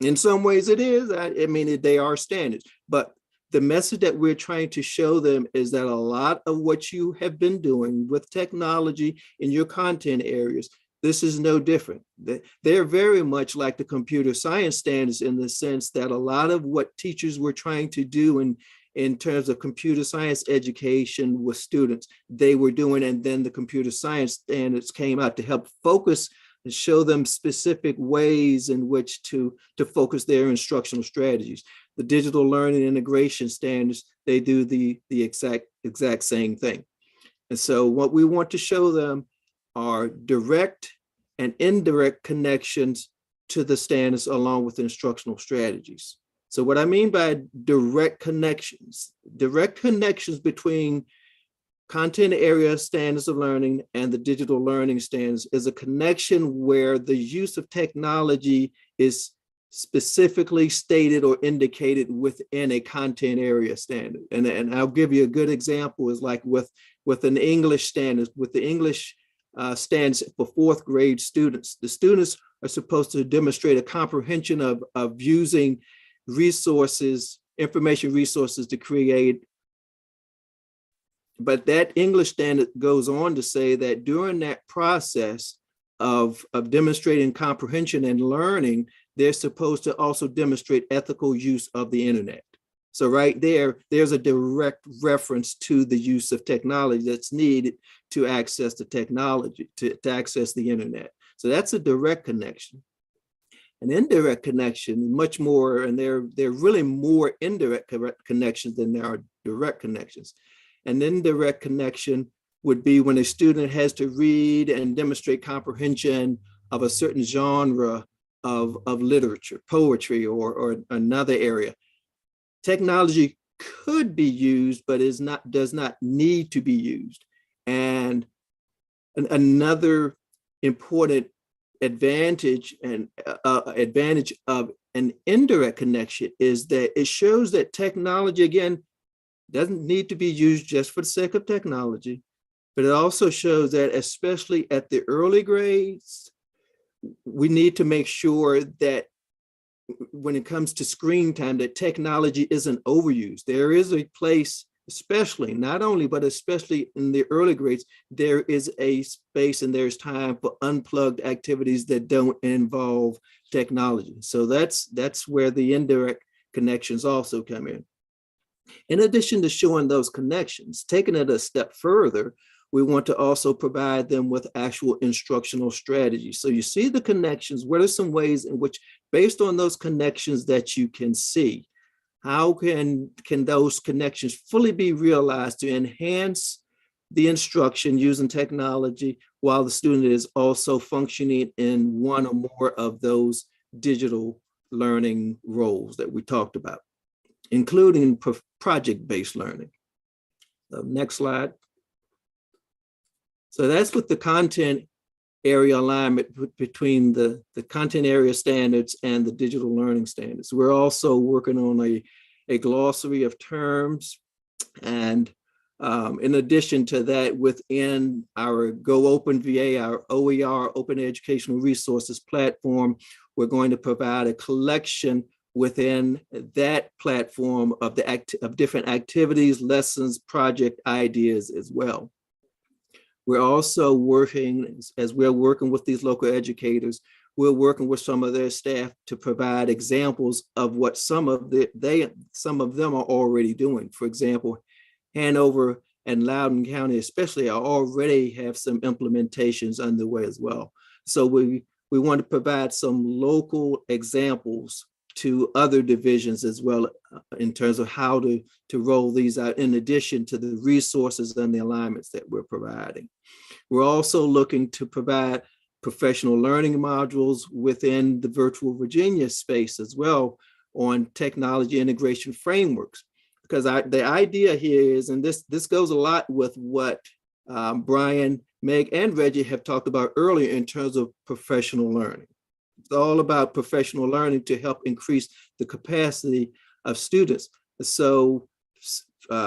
[SPEAKER 6] In some ways it is, I mean, they are standards, but the message that we're trying to show them is that a lot of what you have been doing with technology in your content areas, this is no different. They're very much like the computer science standards in the sense that a lot of what teachers were trying to do in terms of computer science education with students, they were doing, and then the computer science standards came out to help focus and show them specific ways in which to focus their instructional strategies. The digital learning integration standards, they do the exact same thing. And so what we want to show them are direct and indirect connections to the standards along with instructional strategies. So what I mean by direct connections between content area standards of learning and the digital learning standards is a connection where the use of technology is specifically stated or indicated within a content area standard. And I'll give you a good example is like with an English standard, with the English standards for 4th grade students. The students are supposed to demonstrate a comprehension of using resources, information resources to create. But that English standard goes on to say that during that process of demonstrating comprehension and learning, they're supposed to also demonstrate ethical use of the internet. So right there's a direct reference to the use of technology that's needed to access the technology, to access the internet. So that's a direct connection. An indirect connection, much more, and there are really more indirect connections than there are direct connections. An indirect connection would be when a student has to read and demonstrate comprehension of a certain genre of literature, poetry, or another area. technology could be used, but does not need to be used. And another important advantage of an indirect connection is that it shows that technology, again, doesn't need to be used just for the sake of technology, but it also shows that especially at the early grades, we need to make sure that when it comes to screen time, that technology isn't overused. There is a place, especially, not only, but especially in the early grades, there is a space and there's time for unplugged activities that don't involve technology. So that's where the indirect connections also come in. In addition to showing those connections, taking it a step further, we want to also provide them with actual instructional strategies. So you see the connections. What are some ways in which, based on those connections that you can see, how can those connections fully be realized to enhance the instruction using technology while the student is also functioning in one or more of those digital learning roles that we talked about, including project-based learning. Next slide. So that's with the content area alignment between the content area standards and the digital learning standards. We're also working on a glossary of terms. And in addition to that, within our Go Open VA, our OER, Open Educational Resources platform, we're going to provide a collection within that platform of different activities, lessons, project ideas as well. We're also working, as we're working with these local educators, we're working with some of their staff to provide examples of what some of them are already doing. For example, Hanover and Loudoun County especially already have some implementations underway as well. So we want to provide some local examples to other divisions as well in terms of how to roll these out, in addition to the resources and the alignments that we're providing. We're also looking to provide professional learning modules within the Virtual Virginia space as well on technology integration frameworks. Because the idea here is, and this goes a lot with what Brian, Meg, and Reggie have talked about earlier in terms of professional learning. It's all about professional learning to help increase the capacity of students. So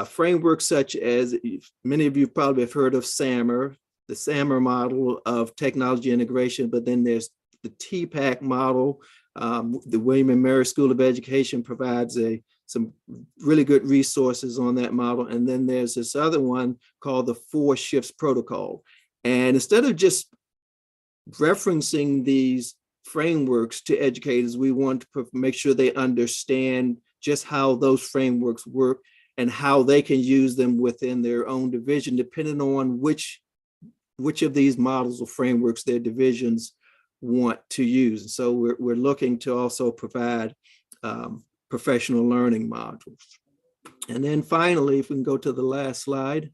[SPEAKER 6] frameworks such as, many of you probably have heard of SAMR, the SAMR model of technology integration, but then there's the TPAC model. The William and Mary School of Education provides some really good resources on that model. And then there's this other one called the 4 Shifts Protocol. And instead of just referencing these frameworks to educators, we want to make sure they understand just how those frameworks work and how they can use them within their own division, depending on which of these models or frameworks their divisions want to use. So we're looking to also provide professional learning modules. And then finally, if we can go to the last slide.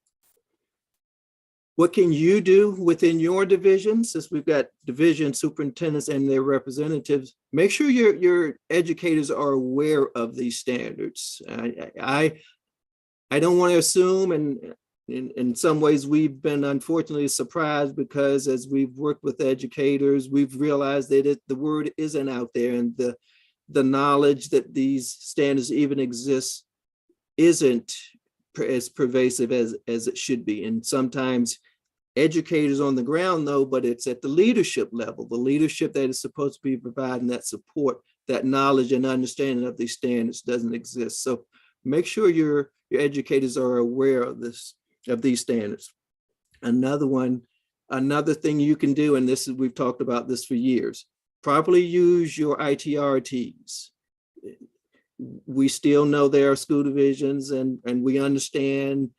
[SPEAKER 6] What can you do within your division? Since we've got division superintendents and their representatives, make sure your educators are aware of these standards. I don't want to assume, and in some ways we've been unfortunately surprised, because as we've worked with educators, we've realized that the word isn't out there, and the knowledge that these standards even exist isn't as pervasive as it should be. And sometimes educators on the ground know, but it's at the leadership level, the leadership that is supposed to be providing that support, that knowledge and understanding of these standards doesn't exist. So make sure your educators are aware of these standards. Another thing you can do, and we've talked about this for years, properly use your ITRTs. We still know there are school divisions, and we understand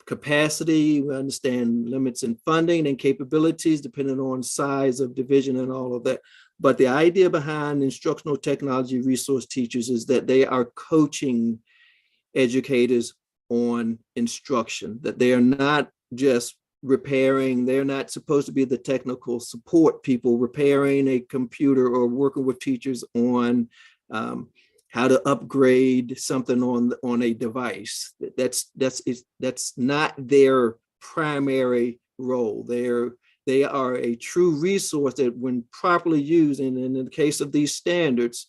[SPEAKER 6] capacity, we understand limits in funding and capabilities depending on size of division and all of that. But the idea behind instructional technology resource teachers is that they are coaching educators on instruction, that they are not just repairing, they're not supposed to be the technical support people repairing a computer or working with teachers on how to upgrade something on a device. That's not their primary role. They are a true resource that, when properly used, and in the case of these standards,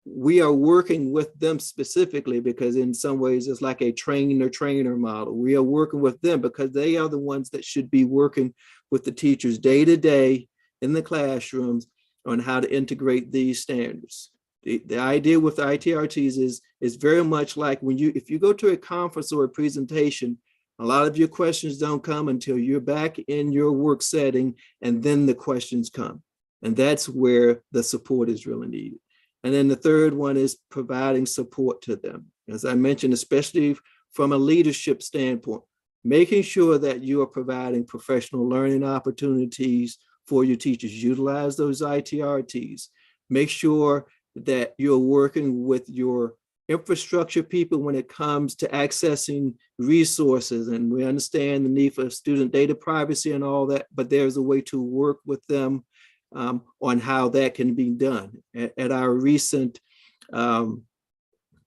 [SPEAKER 6] we are working with them specifically because in some ways it's like a trainer model. We are working with them because they are the ones that should be working with the teachers day to day in the classrooms on how to integrate these standards. The idea with the ITRTs is very much like if you go to a conference or a presentation, a lot of your questions don't come until you're back in your work setting, and then the questions come. And that's where the support is really needed. And then the third one is providing support to them. As I mentioned, especially from a leadership standpoint, making sure that you are providing professional learning opportunities for your teachers. Utilize those ITRTs. Make sure that you're working with your infrastructure people when it comes to accessing resources. And we understand the need for student data privacy and all that, but there's a way to work with them on how that can be done. At our recent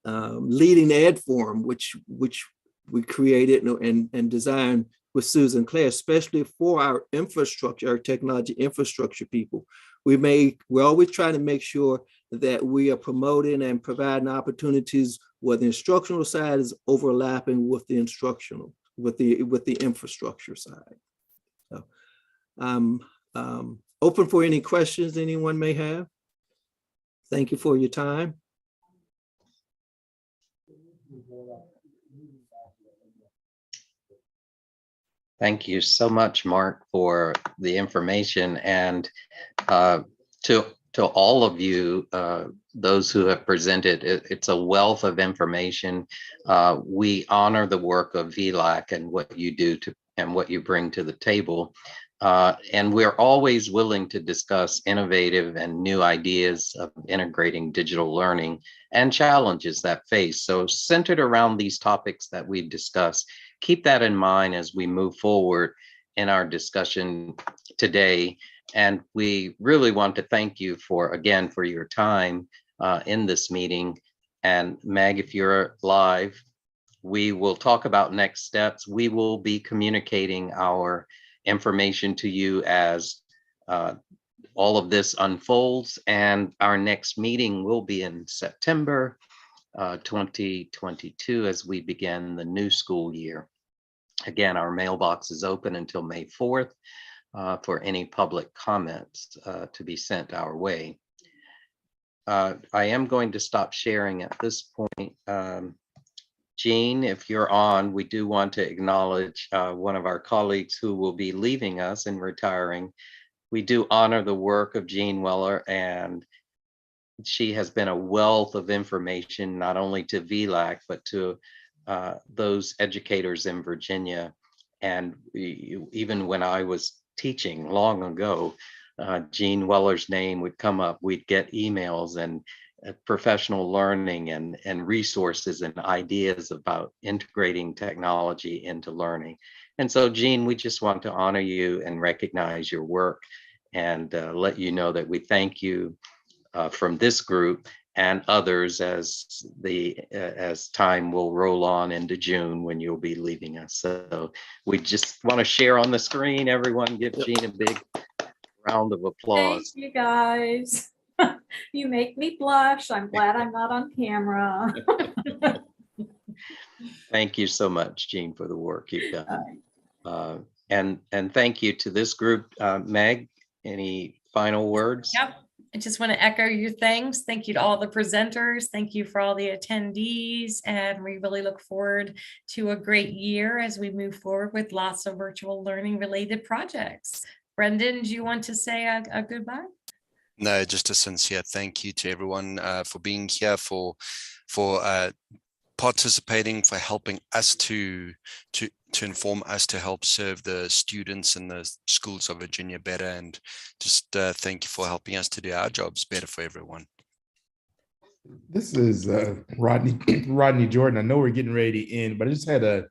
[SPEAKER 6] Leading Ed Forum, which we created and designed with Susan Clare, especially for our infrastructure, our technology infrastructure people, we're always trying to make sure that we are promoting and providing opportunities where the instructional side is overlapping with the instructional, with the infrastructure side. So, open for any questions anyone may have. Thank you for your time.
[SPEAKER 2] Thank you so much, Mark, for the information, and to all of you, those who have presented. It's a wealth of information. We honor the work of VLAC and what you do and what you bring to the table. And we're always willing to discuss innovative and new ideas of integrating digital learning and challenges that face. So centered around these topics that we discuss, keep that in mind as we move forward in our discussion today. And we really want to thank you for your time in this meeting. And Meg, if you're live, we will talk about next steps. We will be communicating our information to you as all of this unfolds, and our next meeting will be in September 2022 as we begin the new school year. Again, our mailbox is open until May 4th for any public comments to be sent our way. I am going to stop sharing at this point. Jean, if you're on, we do want to acknowledge one of our colleagues who will be leaving us and retiring. We do honor the work of Jean Weller, and she has been a wealth of information, not only to VLAC, but to those educators in Virginia. And even when I was teaching long ago, Jean Weller's name would come up. We'd get emails and professional learning and resources and ideas about integrating technology into learning. And so, Jean, we just want to honor you and recognize your work and let you know that we thank you from this group and others as time will roll on into June when you'll be leaving us. So we just want to share on the screen. Everyone give Jean a big round of applause.
[SPEAKER 17] Thank you, guys. You make me blush. I'm glad I'm not on camera.
[SPEAKER 2] Thank you so much, Jean, for the work you've done. And thank you to this group. Meg, any final words?
[SPEAKER 4] Yep. I just want to echo your thanks. Thank you to all the presenters. Thank you for all the attendees. And we really look forward to a great year as we move forward with lots of virtual learning related projects. Brendan, do you want to say a goodbye?
[SPEAKER 5] No, just a sincere thank you to everyone for being here, for participating, for helping us to inform us, to help serve the students and the schools of Virginia better, and just thank you for helping us to do our jobs better for everyone.
[SPEAKER 13] This is Rodney Jordan. I know we're getting ready to end, but I just had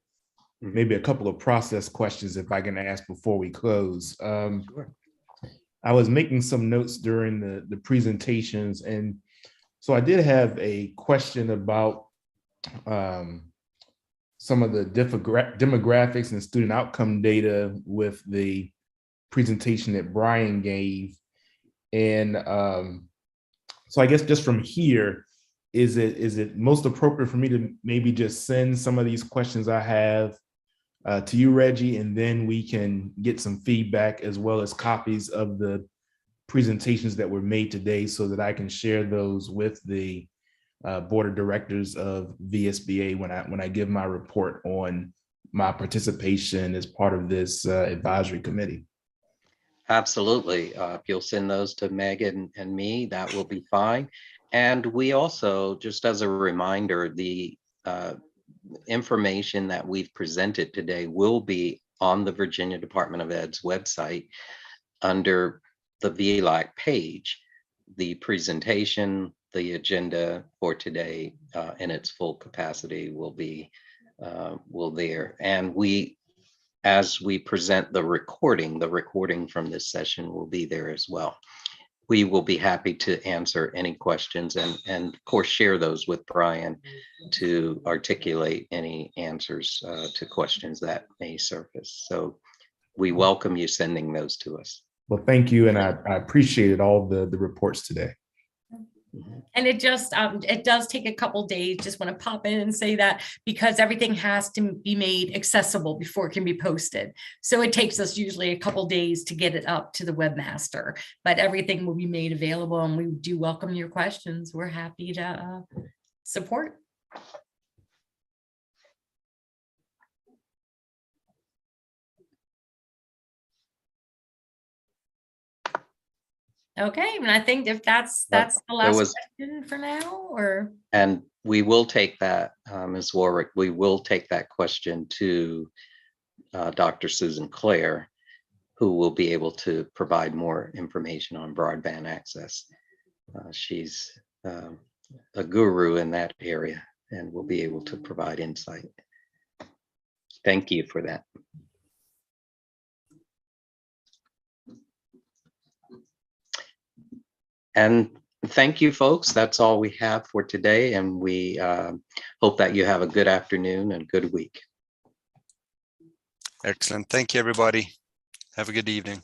[SPEAKER 13] maybe a couple of process questions if I can ask before we close. Sure. I was making some notes during the presentations, and So I did have a question about some of the demographics and student outcome data with the presentation that Brian gave. And so I guess just from here, is it most appropriate for me to maybe just send some of these questions I have to you, Reggie, and then we can get some feedback as well as copies of the presentations that were made today so that I can share those with the board of directors of VSBA when I give my report on my participation as part of this advisory committee.
[SPEAKER 2] Absolutely. If you'll send those to Megan and me, that will be fine. And we also, just as a reminder, the information that we've presented today will be on the Virginia Department of Ed's website under the VLAC page. The presentation, the agenda for today in its full capacity will be there. And as we present the recording from this session will be there as well. We will be happy to answer any questions and of course share those with Brian to articulate any answers to questions that may surface. So we welcome you sending those to us.
[SPEAKER 13] Well, thank you. And I appreciated all the reports today.
[SPEAKER 4] And it does take a couple days. Just want to pop in and say that because everything has to be made accessible before it can be posted. So it takes us usually a couple days to get it up to the webmaster, but everything will be made available and we do welcome your questions. We're happy to support. Okay, and I think if that's the last question for now, or.
[SPEAKER 2] And we will take that, Ms. Warwick, we will take that question to Dr. Susan Clare, who will be able to provide more information on broadband access. She's a guru in that area and will be able to provide insight. Thank you for that. And thank you, folks. That's all we have for today. And we hope that you have a good afternoon and good week.
[SPEAKER 5] Excellent. Thank you, everybody. Have a good evening.